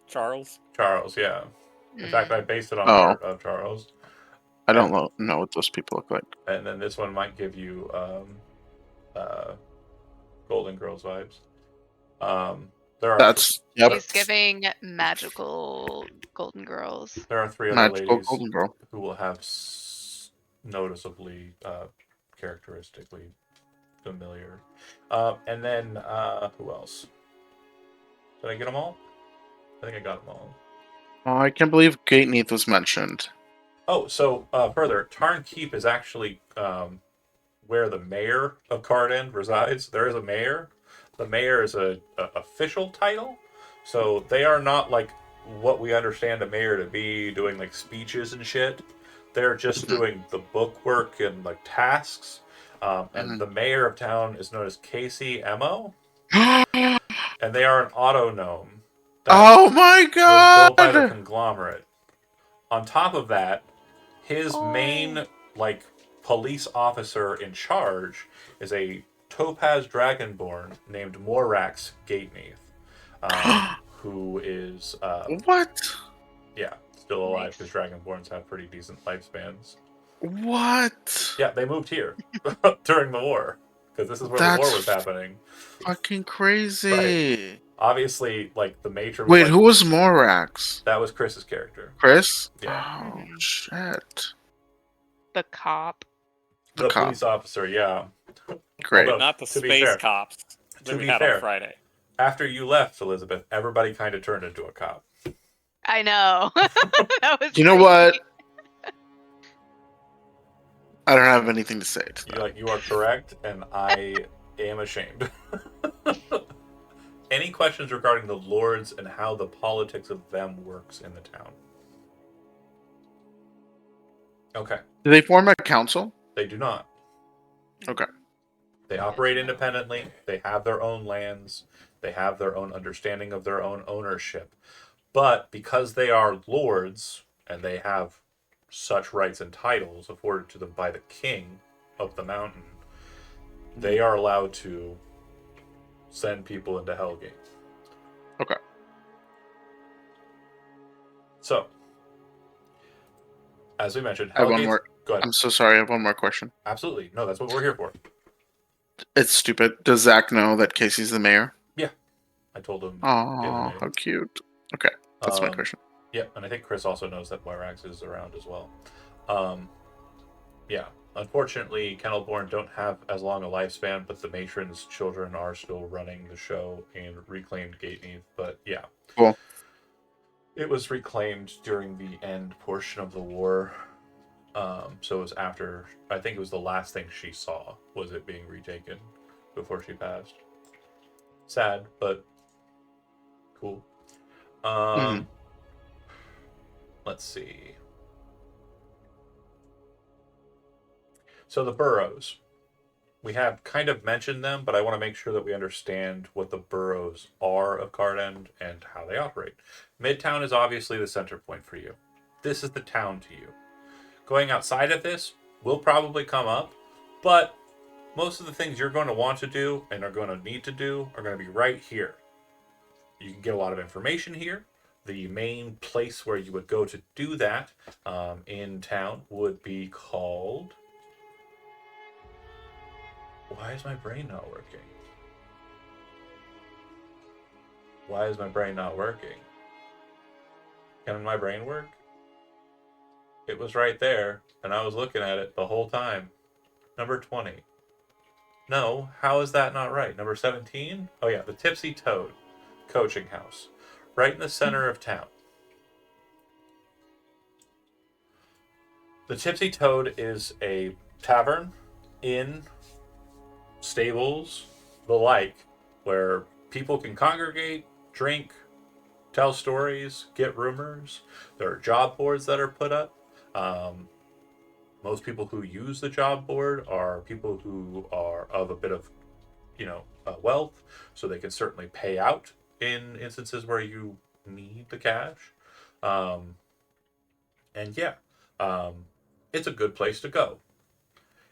Charles. Charles. Yeah. In fact, I based it on Oh. art of Charles. I don't know what those people look like. And then this one might give you Golden Girls vibes. There are That's yep. He's giving magical Golden Girls. there are 3 other Magical ladies golden girl. who will have noticeably characteristically familiar. And then who else? Did I get them all? I think I got them all. Oh, I can't believe Gateneath was mentioned. Oh, so further, Tarn Keep is actually where the mayor of Cardend resides. There is a mayor. The mayor is a official title, so they are not like what we understand a mayor to be, doing like speeches and shit. They're just doing the book work and like tasks. And the mayor of town is known as Casey Emo, and they are an auto gnome. Oh my Was built by the god! conglomerate. On top of that, his main like police officer in charge is a Topaz Dragonborn named Morax Gateneath, who is What? yeah, still alive Nice. because Dragonborns have pretty decent lifespans. What? Yeah, they moved here during the war because this is where the That's war was happening. Fucking crazy. Obviously, like the matron. Was Wait, like, who was Morax? That was Chris's character. Chris? Yeah. Oh shit. The cop. The cop. police officer, yeah. Great. Although, Not the to be space fair- cops to that we be had fair, on Friday. After you left, Elizabeth, everybody kind of turned into a cop. I know. That was You know crazy. what? I don't have anything to say to that. You are correct, and I am ashamed. Any questions regarding the lords and how the politics of them works in the town? Okay, Do they form a council? they do not. Okay. They operate independently. They have their own lands. They have their own understanding of their own ownership. But because they are lords and they have such rights and titles afforded to them by the king of the mountain, they are allowed to send people into Hellgate. Okay. So, as we mentioned, I have one Hellgate's- more. Go ahead. I'm so sorry. I have one more question. Absolutely. No, that's what we're here for. It's stupid. Does Zach know that Casey's the mayor? I told him. Oh, how cute. Okay, that's my question. Yeah, and I think Chris also knows that Moirax is around as well. Yeah, unfortunately, Kennelborn don't have as long a lifespan, but the matron's children are still running the show and reclaimed Gateneath. But yeah, Cool. it was reclaimed during the end portion of the war. So it was after, I think it was the last thing she saw was it being retaken before she passed. Sad, but cool. Let's see. So the boroughs. We have kind of mentioned them, but I want to make sure that we understand what the boroughs are of Cardend and how they operate. Midtown is obviously the center point for you. This is the town to you. Going outside of this will probably come up, but most of the things you're going to want to do and are going to need to do are going to be right here. You can get a lot of information here. The main place where you would go to do that in town would be called... Why is my brain not working? Why is my brain not working? Can my brain work? It was right there, and I was looking at it the whole time. Number 20. No, how is that not right? Number 17? Oh yeah, the Tipsy Toad Coaching House. Right in the center of town. The Tipsy Toad is a tavern, inn, stables, the like, where people can congregate, drink, tell stories, get rumors. There are job boards that are put up. Most people who use the job board are people who are of a bit of, wealth, so they can certainly pay out in instances where you need the cash. And yeah, it's a good place to go.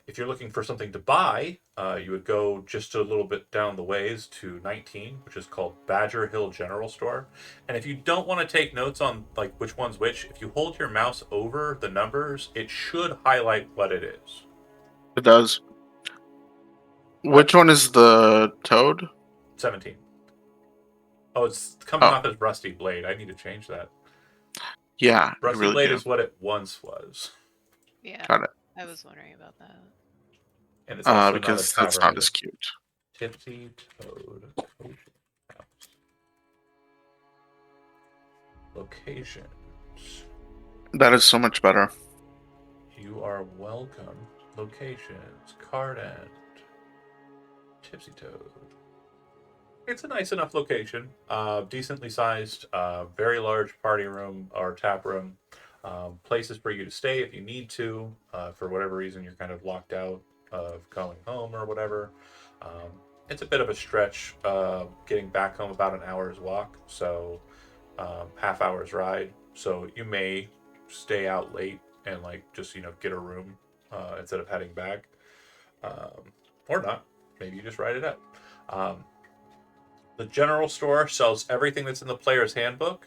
If you're looking for something to buy, you would go just a little bit down the ways to 19, which is called Badger Hill General Store. And if you don't want to take notes on like which one's which, if you hold your mouse over the numbers, it should highlight what it is. It does. Which one is the toad? 17. Oh, it's coming Oh. off as Rusty Blade. I need to change that. Yeah, you Rusty really Blade do. is what it once was. Yeah. Got it. I was wondering about that. And it's also Because not a that's tavern not as either. cute. Tipsy Toad. Locations. That is so much better. You are welcome. Locations. Card End. Tipsy Toad. It's a nice enough location. Decently sized. Very large party room or tap room. Places for you to stay if you need to. For whatever reason, you're kind of locked out of going home or whatever. It's a bit of a stretch getting back home, about an hour's walk. So half hour's ride. So you may stay out late and like just get a room instead of heading back, or not. Maybe you just ride it out. The general store sells everything that's in the player's handbook,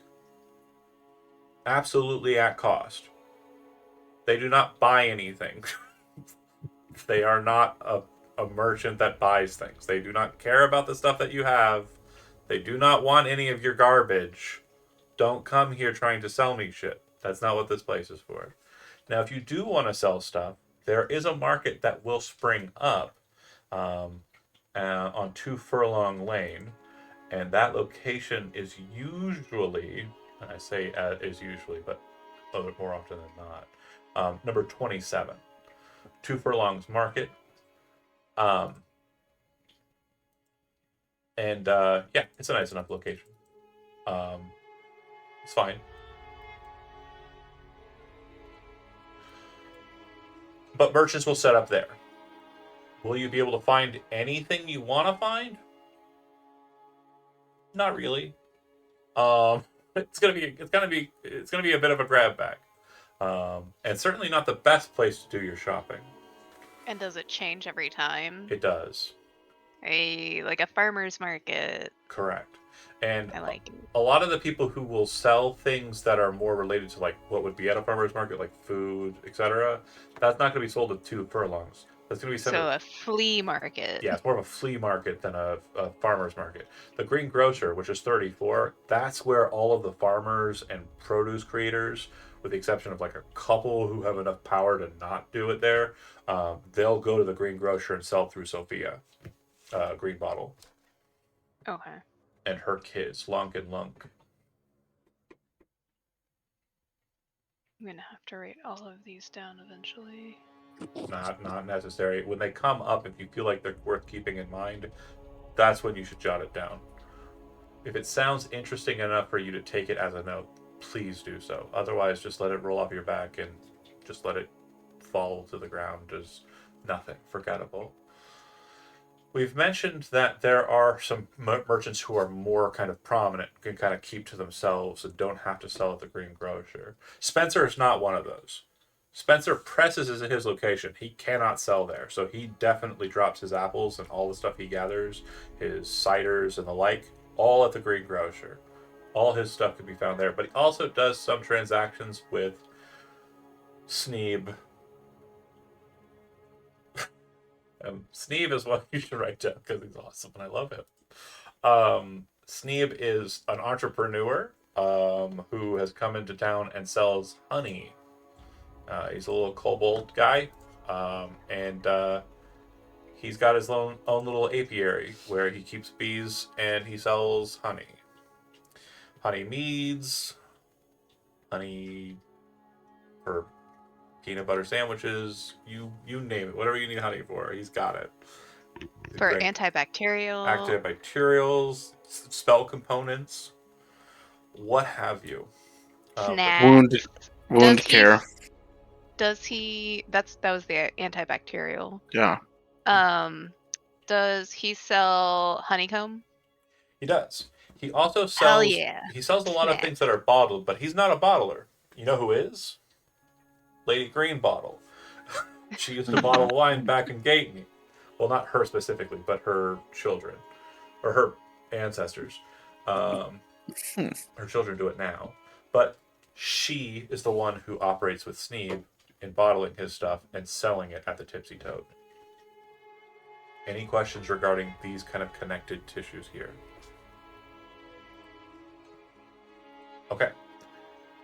absolutely at cost. They do not buy anything. They are not a merchant that buys things. They do not care about the stuff that you have. They do not want any of your garbage. Don't come here trying to sell me shit. That's not what this place is for. Now, if you do want to sell stuff, there is a market that will spring up on 2 Furlong Lane, and that location is usually, and I say is usually, but a little bit more often than not, number 27. 2 Furlongs Market. Yeah, it's a nice enough location. It's fine. But merchants will set up there. Will you be able to find anything you want to find? Not really. It's gonna be a bit of a grab bag, and certainly not the best place to do your shopping. And does it change every time? It does. Like a farmer's market. Correct. And I like it. a lot of the people who will sell things that are more related to like what would be at a farmer's market, like food, etc., that's not going to be sold at 2 furlongs. That's going to be So a flea market. yeah, it's more of a flea market than a farmer's market. The Green Grocer, which is 34, that's where all of the farmers and produce creators, with the exception of like a couple who have enough power to not do it there, they'll go to the Green Grocer and sell through Sophia, Green Bottle, Okay. and her kids, Lunk and Lunk. I'm gonna have to write all of these down eventually. Not necessary. When they come up, if you feel like they're worth keeping in mind, that's when you should jot it down. If it sounds interesting enough for you to take it as a note, please do so. Otherwise, just let it roll off your back and just let it fall to the ground as nothing. Forgettable. We've mentioned that there are some merchants who are more kind of prominent, can kind of keep to themselves and don't have to sell at the Green Grocer. Spencer is not one of those. Spencer presses is at his location. He cannot sell there, so he definitely drops his apples and all the stuff he gathers, his ciders and the like, all at the Green Grocer. All his stuff can be found there, but he also does some transactions with Sneeb. Sneeb is what you should write down because he's awesome and I love him. Sneeb is an entrepreneur who has come into town and sells honey. He's a little kobold guy, and he's got his own little apiary where he keeps bees and he sells honey. Honey meads, honey for peanut butter sandwiches, you name it. Whatever you need honey for, he's got it. For Great. antibacterial. Antibacterials, spell components, what have you. Snacks. Wound Does he- care. Does he? That was the antibacterial. Yeah. Does he sell honeycomb? He does. He also sells. Hell yeah. He sells a lot of Snacks. things that are bottled, but he's not a bottler. You know who is? Lady Green Bottle. She used to bottle wine back in Gatney. Well, not her specifically, but her children or her ancestors. Her children do it now, but she is the one who operates with Sneeb in bottling his stuff and selling it at the Tipsy Toad. Any questions regarding these kind of connected tissues here? Okay.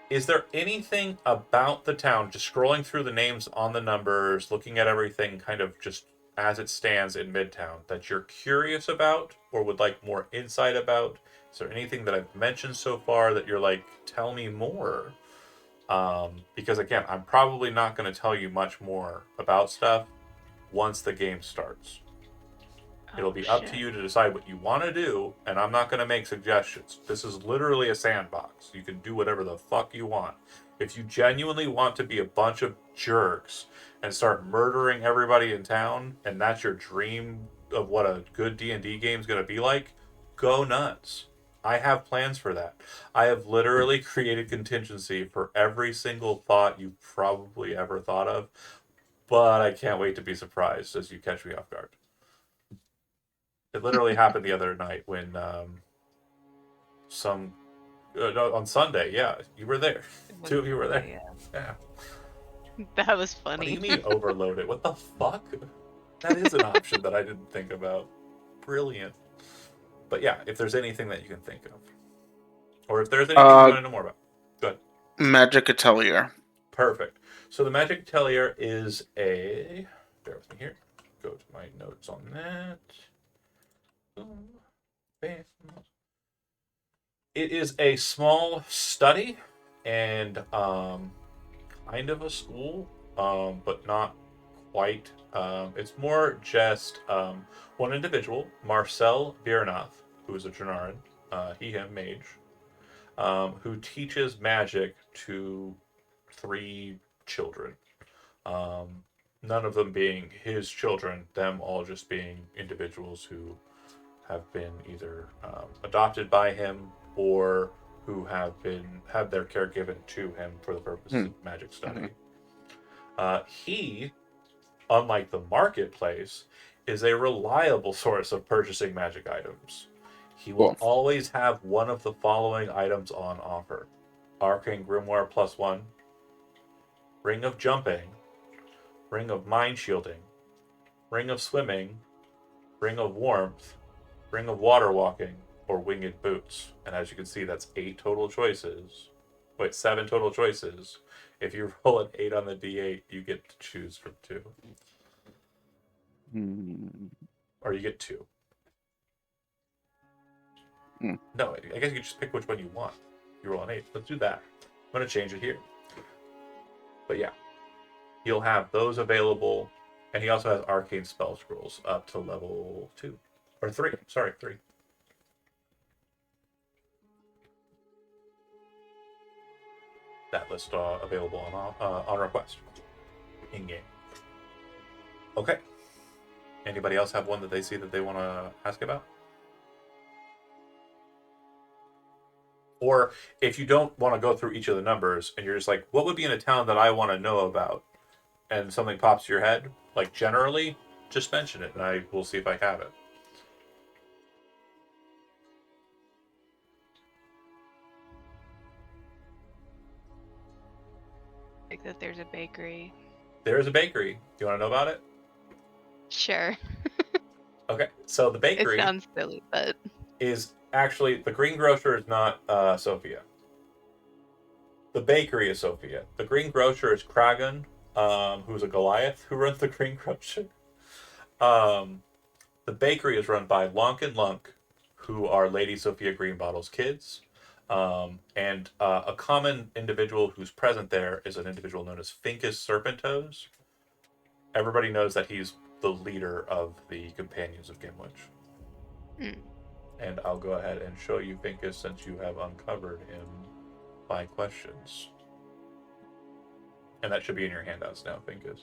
Is there anything about the town, just scrolling through the names on the numbers, looking at everything kind of just as it stands in Midtown, that you're curious about or would like more insight about? Is there anything that I've mentioned so far that you're like, tell me more? Because again, I'm probably not going to tell you much more about stuff once the game starts. It'll be up to you to decide what you want to do, and I'm not going to make suggestions. This is literally a sandbox. You can do whatever the fuck you want. If you genuinely want to be a bunch of jerks and start murdering everybody in town, and that's your dream of what a good D&D game is going to be like, go nuts. I have plans for that. I have literally created contingency for every single thought you've probably ever thought of, but I can't wait to be surprised as you catch me off guard. It literally happened the other night when on Sunday, yeah, you were there. Two of you were there. Yeah. That was What do funny. you mean overload it? What the fuck? That is an option that I didn't think about. Brilliant. But yeah, if there's anything that you can think of, or if there's anything you want to know more about, go ahead. Magic Atelier. Perfect. So the Magic Atelier is a. Bear with me here. Go to my notes on that. It is a small study and kind of a school, but not quite. It's more just one individual, Marcel Biernath, who is a Janaran, him mage, who teaches magic to 3 children. None of them being his children, them all just being individuals who have been either adopted by him or who have their care given to him for the purposes of magic study. He, unlike the marketplace, is a reliable source of purchasing magic items. He will always have one of the following items on offer: Arcane Grimoire +1, Ring of Jumping, Ring of Mind Shielding, Ring of Swimming, Ring of Warmth, Ring of Water Walking, or Winged Boots. And as you can see, that's 8 total choices. Wait, 7 total choices. If you roll an 8 on the d8, you get to choose from 2. Or you get 2. No, I guess you can just pick which one you want. You roll an 8. Let's do that. I'm going to change it here. But yeah, he'll have those available. And he also has arcane spell scrolls up to level 2. Or 3. Sorry, 3. That list available on request in game. Okay. Anybody else have one that they see that they want to ask about? Or if you don't want to go through each of the numbers and you're just like, what would be in a town that I want to know about? And something pops to your head, like generally, just mention it and I will see if I have it. Like that there's a bakery. There is a bakery. Do you want to know about it? Sure. Okay, so the bakery It sounds silly, but is actually, the green grocer is not Sophia. The bakery is Sophia. The green grocer is Kragan, who's a Goliath who runs the green grocer. The bakery is run by Lonk and Lunk, who are Lady Sophia Greenbottle's kids. And a common individual who's present there is an individual known as Finkus Serpentoes. Everybody knows that he's the leader of the Companions of Gimlich. And I'll go ahead and show you Finkus since you have uncovered him by questions. And that should be in your handouts now, Finkus.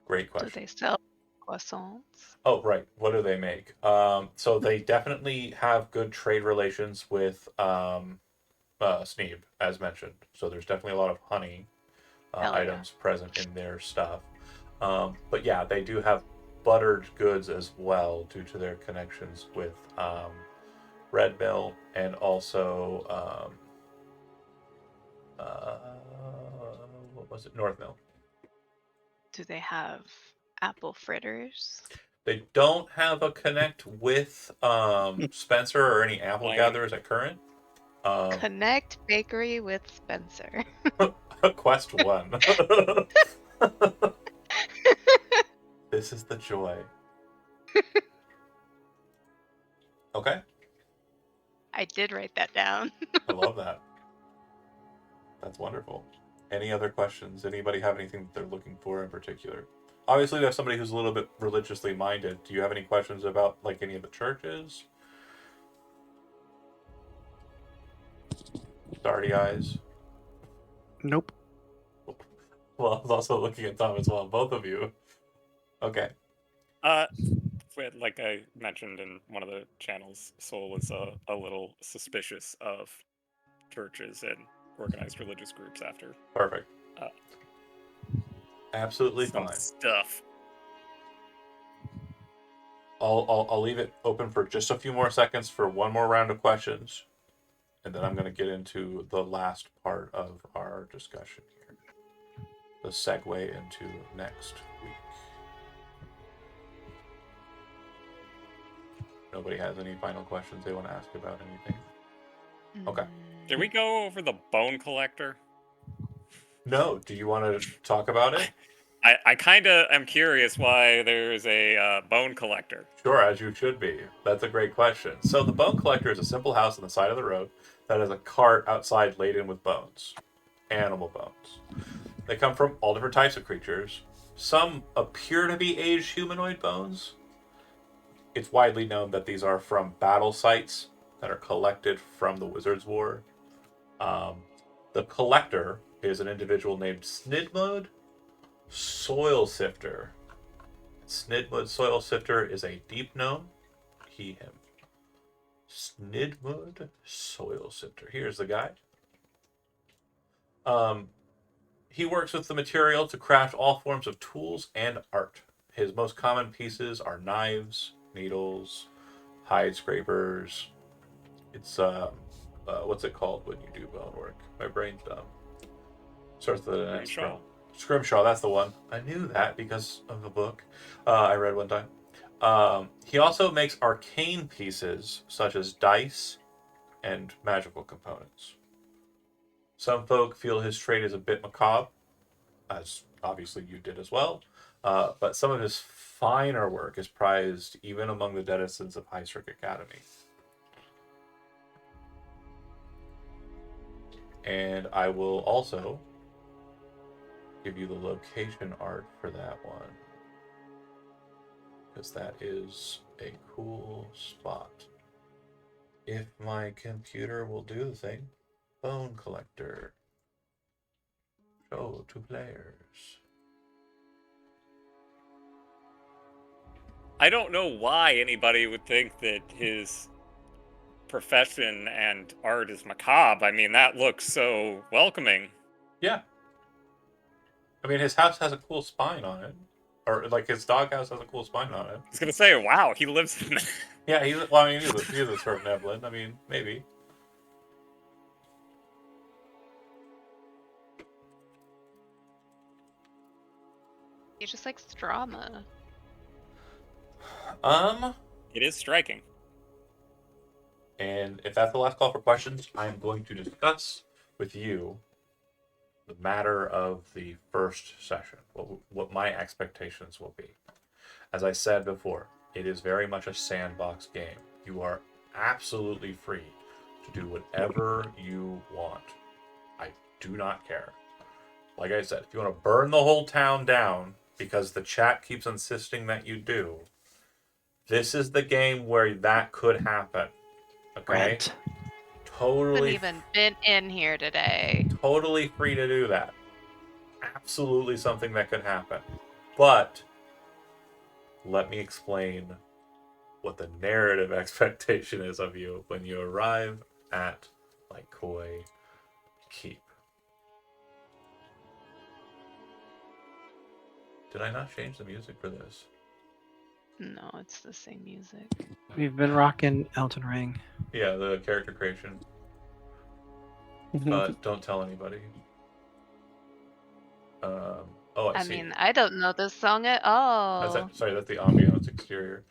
Great question. do they sell croissants? Oh, right. What do they make? So they definitely have good trade relations with Sneeb, as mentioned. So there's definitely a lot of honey Hell yeah. items present in their stuff. But yeah, they do have buttered goods as well due to their connections with Red Mill and also what was it? North Mill. Do they have apple fritters? They don't have a connect with Spencer or any apple Lame. gatherers at current. Connect bakery with Spencer. Quest 1. This is the joy. Okay, I did write that down. I love that. That's wonderful. Any other questions? Anybody have anything that they're looking for in particular? Obviously, there's somebody who's a little bit religiously minded. Do you have any questions about like any of the churches? Starry eyes. Nope. Well, I was also looking at Tom as well. Both of you. Okay. Like I mentioned in one of the channels, Soul is a little suspicious of churches and organized religious groups after Perfect. Uh, Absolutely some fine. stuff. I'll leave it open for just a few more seconds for one more round of questions, and then I'm going to get into the last part of our discussion here. The segue into next week. Nobody has any final questions they want to ask about anything? Okay. Did we go over the bone collector? No. Do you want to talk about it? I kind of am curious why there's a bone collector. Sure, as you should be. That's a great question. So the bone collector is a simple house on the side of the road that has a cart outside laden with bones, animal bones. They come from all different types of creatures. Some appear to be aged humanoid bones. It's widely known that these are from battle sites that are collected from the Wizard's War. The collector is an individual named Snidmud Soil Sifter. Snidmud Soil Sifter is a deep gnome. He, him. Snidmud Soil Sifter. Here's the guy. He works with the material to craft all forms of tools and art. His most common pieces are knives, needles, hide scrapers. It's what's it called when you do bone work? My brain's dumb. Starts with an S. Scrimshaw. Scrimshaw, that's the one. I knew that because of a book I read one time. He also makes arcane pieces such as dice and magical components. Some folk feel his trade is a bit macabre, as obviously you did as well. But some of his finer work is prized even among the denizens of Highstrick Academy. And I will also give you the location art for that one, because that is a cool spot. If my computer will do the thing. Bone collector. Show to players. I don't know why anybody would think that his profession and art is macabre. I mean, that looks so welcoming. Yeah. I mean, his house has a cool spine on it. Or, like, his doghouse has a cool spine on it. I was gonna say, wow, he lives in that. Yeah, he's a sort of Neblin. I mean, maybe. He just likes drama. It is striking. And if that's the last call for questions, I'm going to discuss with you the matter of the first session, what my expectations will be. As I said before, it is very much a sandbox game. You are absolutely free to do whatever you want. I do not care. Like I said, if you want to burn the whole town down because the chat keeps insisting that you do, this is the game where that could happen. Okay? Brent. Hasn't Totally, even been in here today. totally free to do that. Absolutely something that could happen. But let me explain what the narrative expectation is of you when you arrive at Lycoi Keep. Did I not change the music for this? No, it's the same music. We've been rocking Elden Ring. Yeah, the character creation. Don't tell anybody. Oh, I I see. mean, I don't know this song at all. Sorry, that's the ambiance exterior.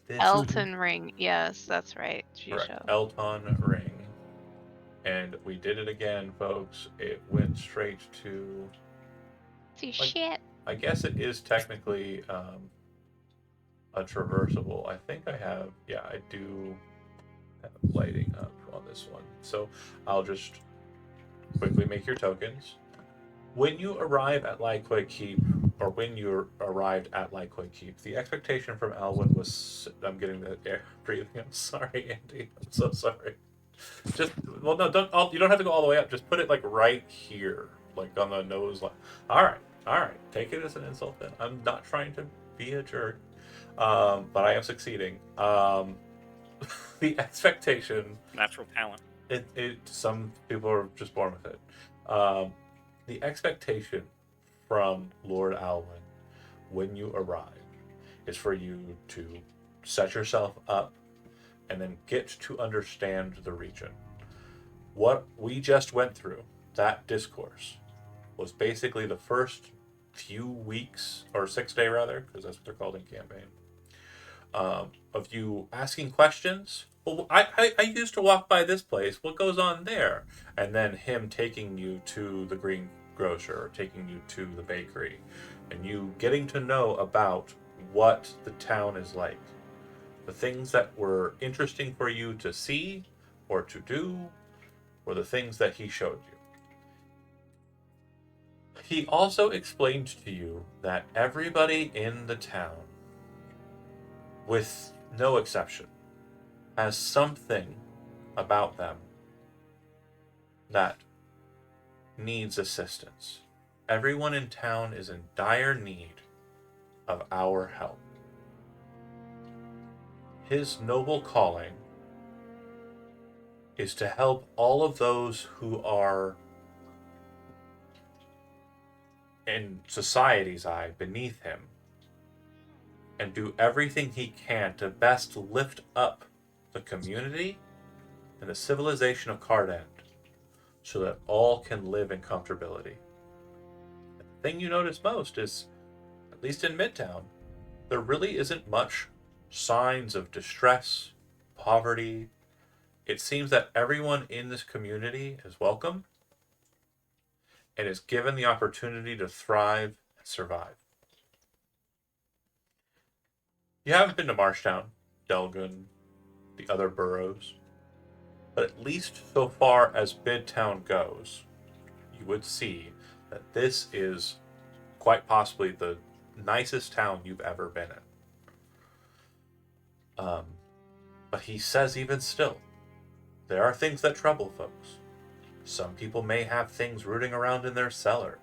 This Elton Ring. Yes, that's right. correct. Shisho. Elton Ring. And we did it again, folks. It went straight to. See Like- shit. I guess it is technically a traversable. I think I have. Yeah, I do have lighting up on this one. So I'll just quickly make your tokens. When you arrive at Lycoi Keep, or when you arrived at Lycoi Keep, the expectation from Elwyn was. I'm getting the air breathing. I'm sorry, Andy. I'm so sorry. Just well, no, don't. You don't have to go all the way up. Just put it like right here, like on the nose. Like, all right. Take it as an insult. Then I'm not trying to be a jerk, but I am succeeding. The expectation. Natural talent. Some people are just born with it. The expectation from Lord Alwyn when you arrive is for you to set yourself up and then get to understand the region. What we just went through, that discourse, was basically the first few weeks, or 6 day rather, because that's what they're called in campaign, of you asking questions. Well, I used to walk by this place. What goes on there? And then him taking you to the greengrocer or taking you to the bakery, and you getting to know about what the town is like, the things that were interesting for you to see or to do, or the things that he showed you. He also explained to you that everybody in the town, with no exception, has something about them that needs assistance. Everyone in town is in dire need of our help. His noble calling is to help all of those who are, in society's eye, beneath him, and do everything he can to best lift up the community and the civilization of Cardend so that all can live in comfortability. And the thing you notice most is, at least in Midtown, there really isn't much signs of distress, poverty. It seems that everyone in this community is welcome and is given the opportunity to thrive and survive. You haven't been to Marshtown, Delgun, the other boroughs, but at least so far as Midtown goes, you would see that this is quite possibly the nicest town you've ever been in. But he says even still, there are things that trouble folks. Some people may have things rooting around in their cellar,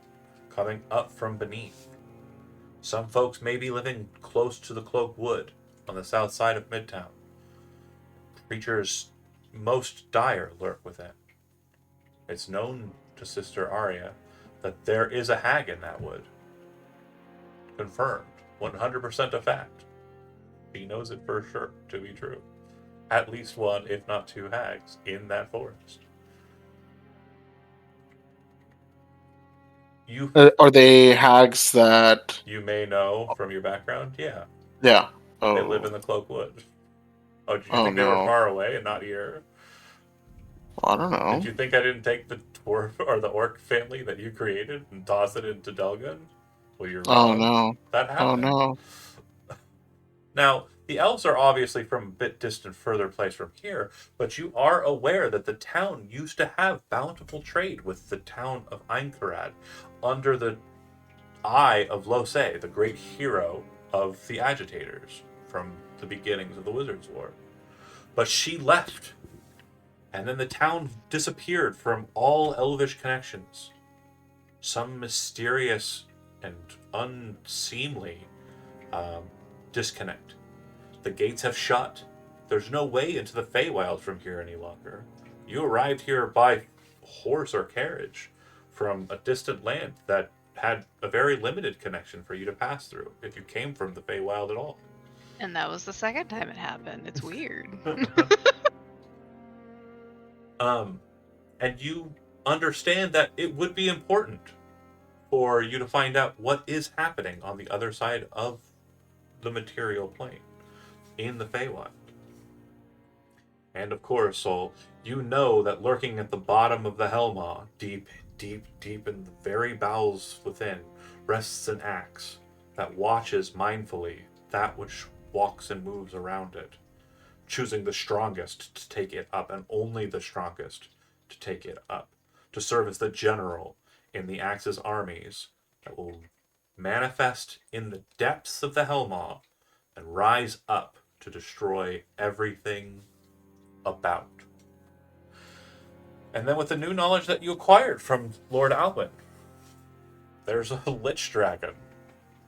coming up from beneath. Some folks may be living close to the Cloak Wood on the south side of Midtown. Creatures most dire lurk within. It's known to Sister Arya that there is a hag in that wood. Confirmed. 100% a fact. He knows it for sure to be true. At least one, if not two hags in that forest. Are they hags that? You may know from your background, yeah. Yeah. Oh. They live in the Cloak Wood. Oh, did you Oh, think they were no. far away and not here? Well, I don't know. Did you think I didn't take the dwarf or the orc family that you created and toss it into Delgun? Well, you're Oh wrong. no. That happened. Oh no. Now, the elves are obviously from a bit distant further place from here, but you are aware that the town used to have bountiful trade with the town of Einkarad under the eye of Lose, the great hero of the agitators from the beginnings of the Wizards' War. But she left, and then the town disappeared from all elvish connections. Some mysterious and unseemly disconnect. The gates have shut. There's no way into the Feywild from here any longer. You arrived here by horse or carriage from a distant land that had a very limited connection for you to pass through if you came from the Feywild at all. And that was the second time it happened. It's weird. And you understand that it would be important for you to find out what is happening on the other side of the material plane in the Feywild. And of course, Sol, you know that lurking at the bottom of the Helmaw, deep, deep, deep in the very bowels within, rests an axe that watches mindfully that which walks and moves around it, choosing the strongest to take it up, and only the strongest to take it up, to serve as the general in the Axe's armies that will manifest in the depths of the Helmaw and rise up to destroy everything about. And then with the new knowledge that you acquired from Lord Alwyn, there's a lich dragon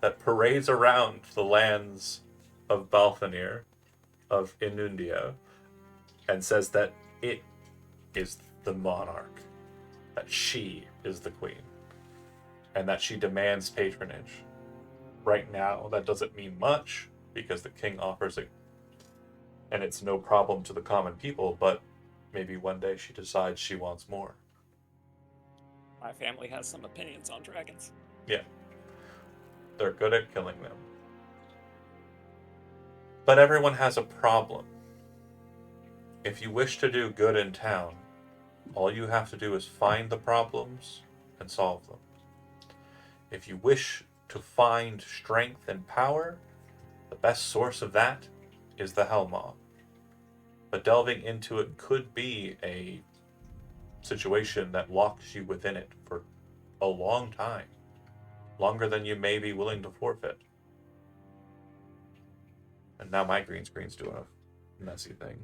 that parades around the lands of Balthanir, of Inundia, and says that it is the monarch, that she is the queen, and that she demands patronage. Right now, that doesn't mean much, because the king offers it, and it's no problem to the common people, but maybe one day she decides she wants more. My family has some opinions on dragons. Yeah. They're good at killing them. But everyone has a problem. If you wish to do good in town, all you have to do is find the problems and solve them. If you wish to find strength and power, the best source of that is the Helmaw. But delving into it could be a situation that locks you within it for a long time. Longer than you may be willing to forfeit. And now my green screen's doing a messy thing.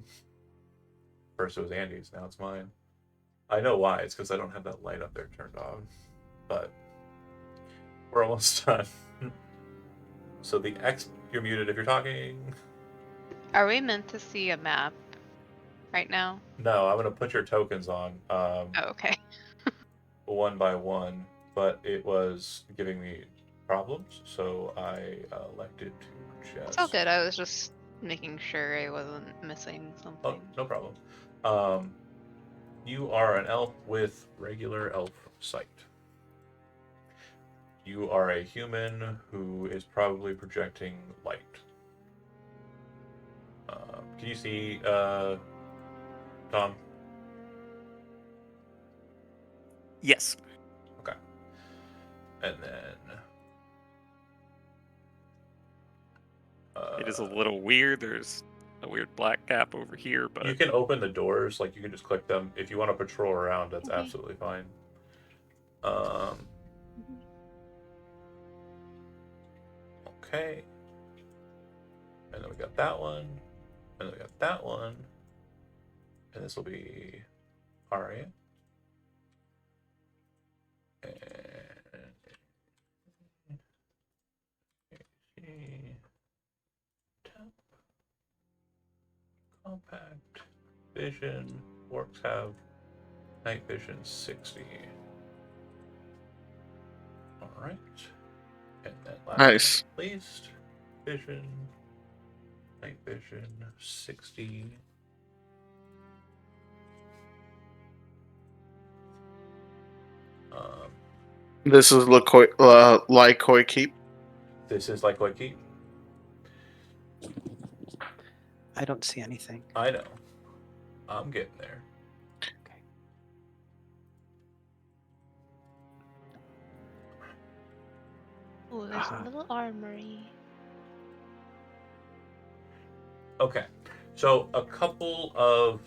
First it was Andy's, now it's mine. I know why, it's because I don't have that light up there turned on. But we're almost done. So the X, you're muted if you're talking. Are we meant to see a map right now? No, I'm going to put your tokens on Oh, okay. one by one, but it was giving me problems, so I elected to just... It's all good. I was just making sure I wasn't missing something. Oh, no problem. You are an elf with regular elf sight. You are a human who is probably projecting light. Can you see, Tom? Yes. Okay. And then... It is a little weird. There's a weird black gap over here, but you can open the doors, like you can just click them. If you want to patrol around, that's Okay. absolutely fine. Okay. And then we got that one. And then we got that one. And this will be Aria. And temp. Compact vision. Orcs have night vision 60. Alright. And then last Nice. but not least, vision. Night vision 60. This is Lycoi Keep. This is like Keep. I don't see anything. I know. I'm getting there. Oh, there's a little armory. Okay. So a couple of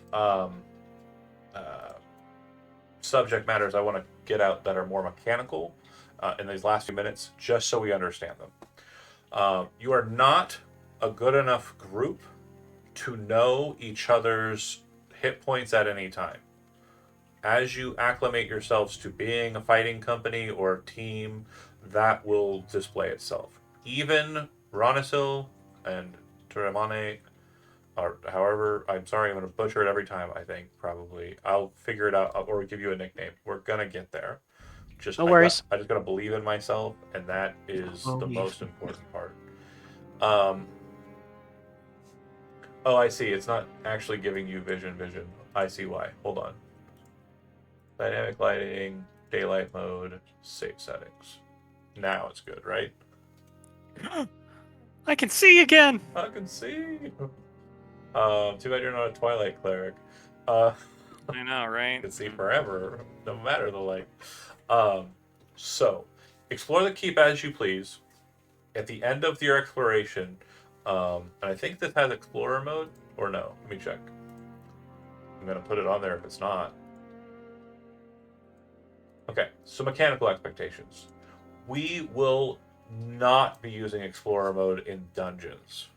subject matters I want to get out that are more mechanical in these last few minutes, just so we understand them. You are not a good enough group to know each other's hit points at any time. As you acclimate yourselves to being a fighting company or team, that will display itself. Even Ronisil and Turamane or however. I'm sorry, I'm going to butcher it every time. I think probably I'll figure it out or give you a nickname. We're gonna get there. Just No worries. I just gotta believe in myself, and that is the Believe. most important part. Um. Oh, I see. It's not actually giving you vision. I see why. Hold on. Dynamic lighting, daylight mode, save settings. Now it's good, right? I can see again. I can see. Too bad you're not a Twilight cleric. I know, right? Can see forever, no matter the light. So, explore the keep as you please. At the end of your exploration, and I think this has explorer mode, or no? Let me check. I'm gonna put it on there if it's not. Okay, so mechanical expectations. We will not be using explorer mode in dungeons.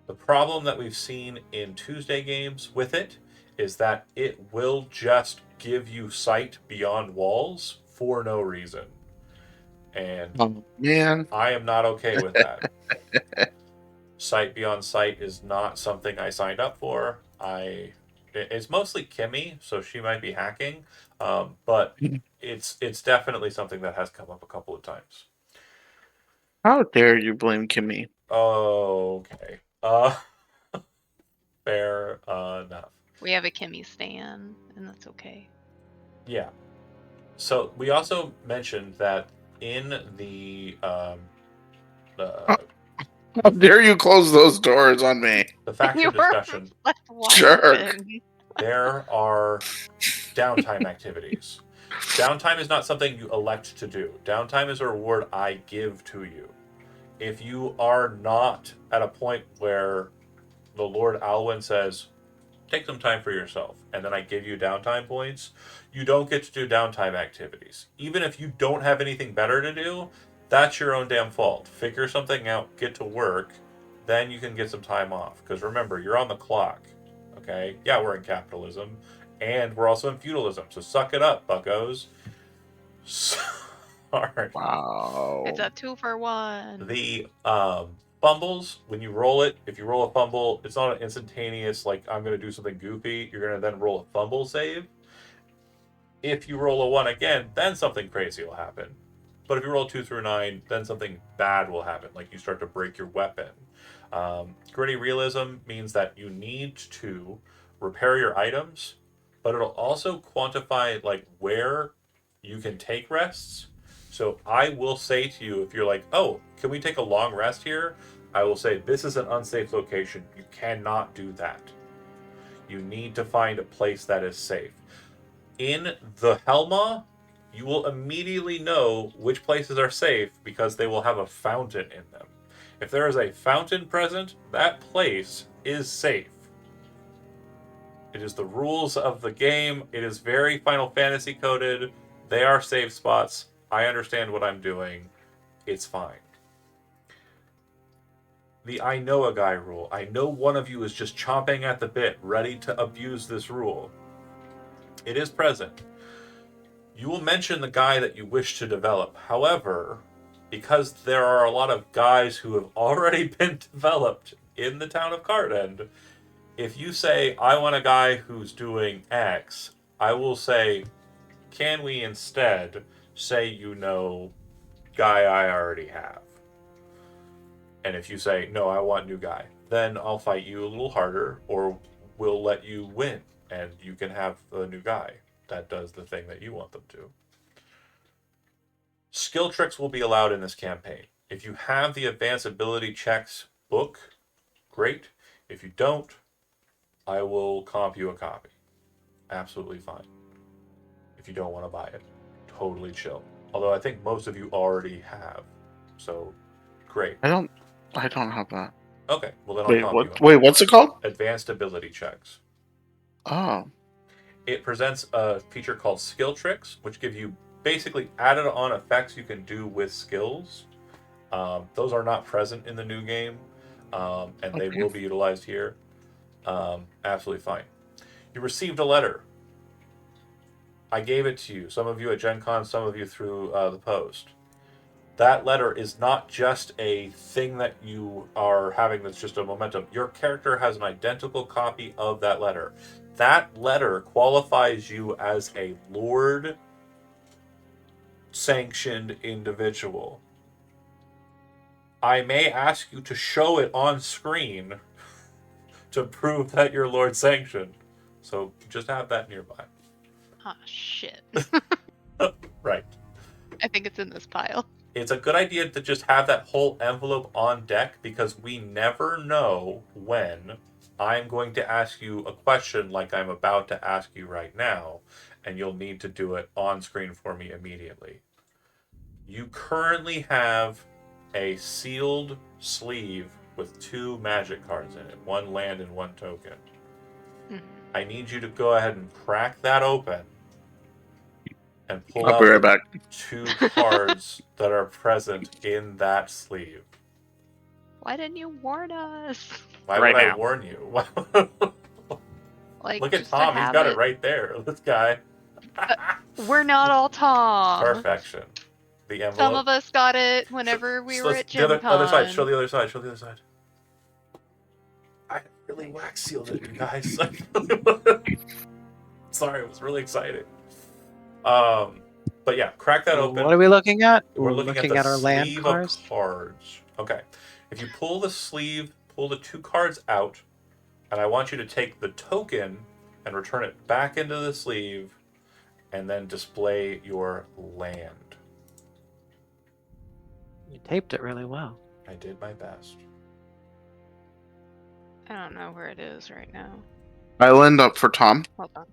The problem that we've seen in Tuesday games with it is that it will just give you sight beyond walls for no reason. And Oh, man. I am not okay with that. Sight beyond sight is not something I signed up for. It's mostly Kimmy, so she might be hacking, but it's definitely something that has come up a couple of times. How dare you blame Kimmy? Okay. Fair enough. We have a Kimmy stan, and that's okay. Yeah. So we also mentioned that in the How dare you close those doors on me? faction You were discussion, left wide Jerk. open. there are downtime activities. Downtime is not something you elect to do. Downtime is a reward I give to you. If you are not at a point where the Lord Alwyn says, take some time for yourself, and then I give you downtime points, you don't get to do downtime activities. Even if you don't have anything better to do, that's your own damn fault. Figure something out, get to work, then you can get some time off. Because remember, you're on the clock. Okay? Yeah, we're in capitalism, and we're also in feudalism, so suck it up, buckos. Sorry. Wow. It's a 2-for-1. The fumbles, when you roll it, if you roll a fumble, it's not an instantaneous, like, I'm going to do something goofy. You're going to then roll a fumble save. If you roll a 1 again, then something crazy will happen. But if you roll 2 through 9, then something bad will happen, like you start to break your weapon. Gritty realism means that you need to repair your items, but it'll also quantify like where you can take rests. So I will say to you, if you're like, oh, can we take a long rest here? I will say, this is an unsafe location. You cannot do that. You need to find a place that is safe. In the Helma, you will immediately know which places are safe because they will have a fountain in them. If there is a fountain present, that place is safe. It is the rules of the game. It is very Final Fantasy coded. They are safe spots. I understand what I'm doing. It's fine. The I know a guy rule. I know one of you is just chomping at the bit, ready to abuse this rule. It is present. You will mention the guy that you wish to develop. However, because there are a lot of guys who have already been developed in the town of Cardend, if you say, I want a guy who's doing X, I will say, can we instead say you know guy I already have? And if you say, no, I want new guy, then I'll fight you a little harder, or we'll let you win, and you can have a new guy that does the thing that you want them to. Skill tricks will be allowed in this campaign. If you have the advanced ability checks book, great. If you don't, I will comp you a copy. Absolutely fine. If you don't want to buy it, totally chill. Although I think most of you already have, so great. I don't have that. Okay, well then I'll comp you one. Wait, what's it called? Advanced ability checks. Oh. It presents a feature called skill tricks, which give you basically added on effects you can do with skills. Those are not present in the new game, and they will be utilized here. Absolutely fine. You received a letter. I gave it to you. Some of you at Gen Con, some of you through the post. that letter is not just a thing that you are having that's just a momentum. Your character has an identical copy of that letter. That letter qualifies you as a Lord sanctioned individual. I may ask you to show it on screen to prove that you're Lord sanctioned. So just have that nearby. Ah, shit. Right. I think it's in this pile. It's a good idea to just have that whole envelope on deck because we never know when I'm going to ask you a question like I'm about to ask you right now, and you'll need to do it on screen for me immediately. You currently have a sealed sleeve with 2 magic cards in it, 1 land and 1 token. Mhm. I need you to go ahead and crack that open and pull I'll out be right the back. 2 cards that are present in that sleeve. Why didn't you warn us? Why Right would I now. warn you? Like, Look at just to Tom, he's have got it right there. This guy. We're not all Tom. Perfection. The Some envelope. of us got it whenever we were at The other side. Show Gen Con. the other side. Show the other side. I really wax sealed it, you guys. Sorry, it was really exciting. But yeah, crack that open. What are we looking at? We're looking at the our land sleeve cards. of cards. Okay. If you pull the sleeve, pull the 2 cards out, and I want you to take the token and return it back into the sleeve, and then display your land. You taped it really well. I did my best. I don't know where it is right now. Island up for Tom. Hold on.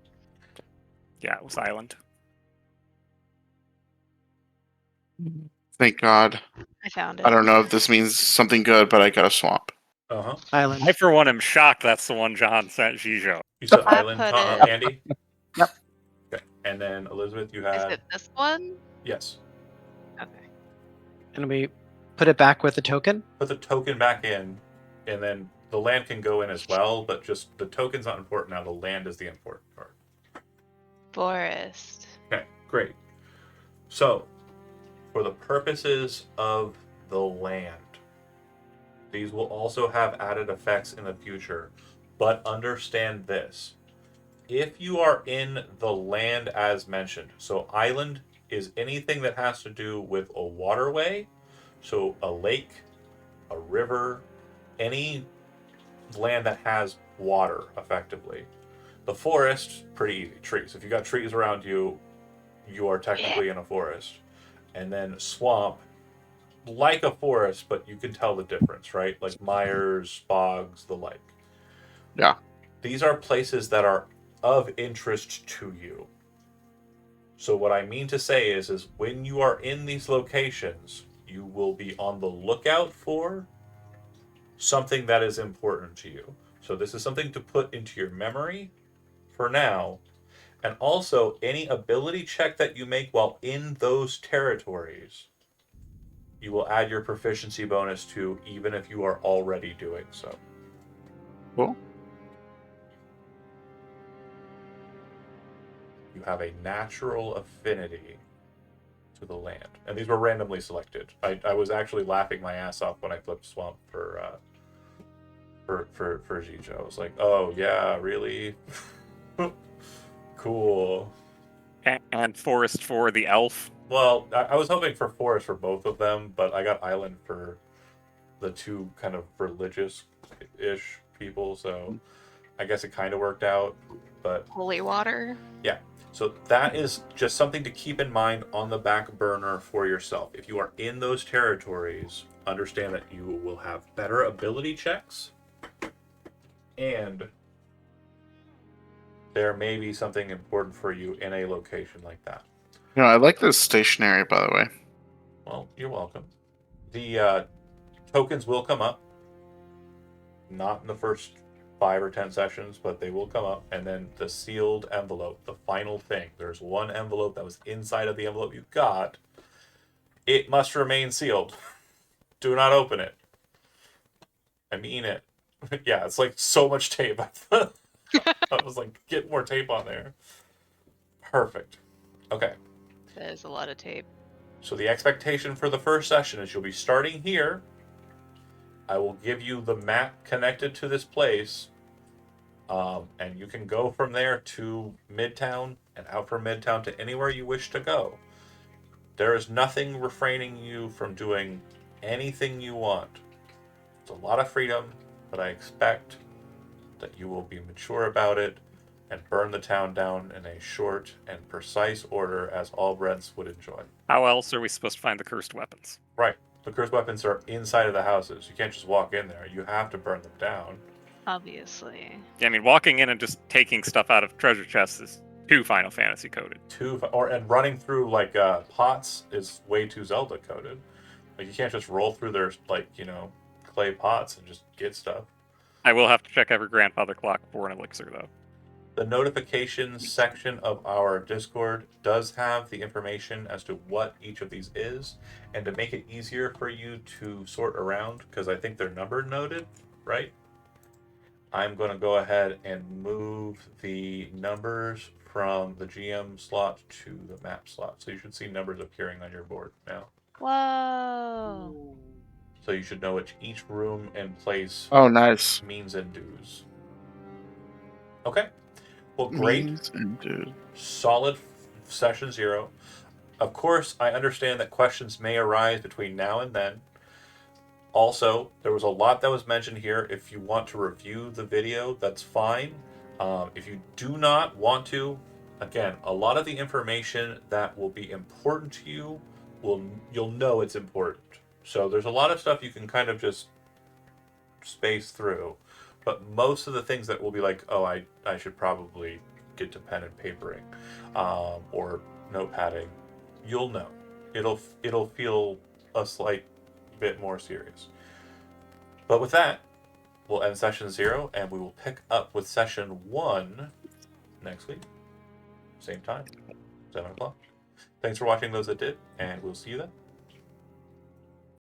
Yeah, it was Island. Thank God. I found it. I don't know if this means something good, but I got a swamp. Uh-huh. Island. I, for one, am shocked that's the one John sent Gijo. You said I island, put Tom, it- Andy? Yep. Okay. And then Elizabeth, you Is had... it this one? Yes. Okay. And we put it back with the token. Put the token back in, and then the land can go in as well, but just the token's not important now. The land is the important part. Forest. Okay, great. So, for the purposes of the land, these will also have added effects in the future, but understand this. If you are in the land as mentioned, so island is anything that has to do with a waterway, so a lake, a river, any land that has water, effectively. The forest, pretty easy. Trees. If you got trees around you, you are technically in a forest. And then swamp, like a forest, but you can tell the difference, right? Like mires, bogs, the like. Yeah. These are places that are of interest to you. So what I mean to say is when you are in these locations, you will be on the lookout for something that is important to you. So this is something to put into your memory for now. And also, any ability check that you make while in those territories, you will add your proficiency bonus to, even if you are already doing so. Cool. You have a natural affinity to the land. And these were randomly selected. I was actually laughing my ass off when I flipped swamp for Gijo. I was like, oh yeah, really? Cool. And Forest for the elf. Well, I was hoping for forest for both of them, but I got island for the 2 kind of religious-ish people, so I guess it kind of worked out. But Holy water. so that is just something to keep in mind on the back burner for yourself. If you are in those territories, understand that you will have better ability checks, and there may be something important for you in a location like that. You know, I like this stationery, by the way. Well, you're welcome. The tokens will come up. Not in the first 5 or 10 sessions, but they will come up. And then the sealed envelope, the final thing. There's one envelope that was inside of the envelope you got. It must remain sealed. Do not open it. I mean it. Yeah, it's like so much tape. I was like, get more tape on there. Perfect. Okay. That is a lot of tape. So the expectation for the first session is you'll be starting here. I will give you the map connected to this place, and you can go from there to Midtown and out from Midtown to anywhere you wish to go. There is nothing refraining you from doing anything you want. It's a lot of freedom, but I expect that you will be mature about it and burn the town down in a short and precise order as all Brents would enjoy. How else are we supposed to find the cursed weapons? Right. The cursed weapons are inside of the houses. You can't just walk in there. You have to burn them down. Obviously. Yeah, I mean, walking in and just taking stuff out of treasure chests is too Final Fantasy coded. And running through like pots is way too Zelda coded. Like you can't just roll through their clay pots and just get stuff. I will have to check every grandfather clock for an elixir, though. The notifications section of our Discord does have the information as to what each of these is, and to make it easier for you to sort around, because I think they're number noted, right? I'm going to go ahead and move the numbers from the GM slot to the map slot. So you should see numbers appearing on your board now. Whoa. So you should know which each room and place Oh, nice. means and do's. Okay. Well, great. Means and do. Solid session 0. Of course, I understand that questions may arise between now and then. Also, there was a lot that was mentioned here. If you want to review the video, that's fine. If you do not want to, again, a lot of the information that will be important to you, you'll know it's important. So there's a lot of stuff you can kind of just space through. But most of the things that will be like, oh, I should probably get to pen and papering or notepadding, you'll know. It'll feel a slight bit more serious. But with that, we'll end session 0 and we will pick up with session 1 next week. Same time, 7 o'clock. Thanks for watching those that did, and we'll see you then.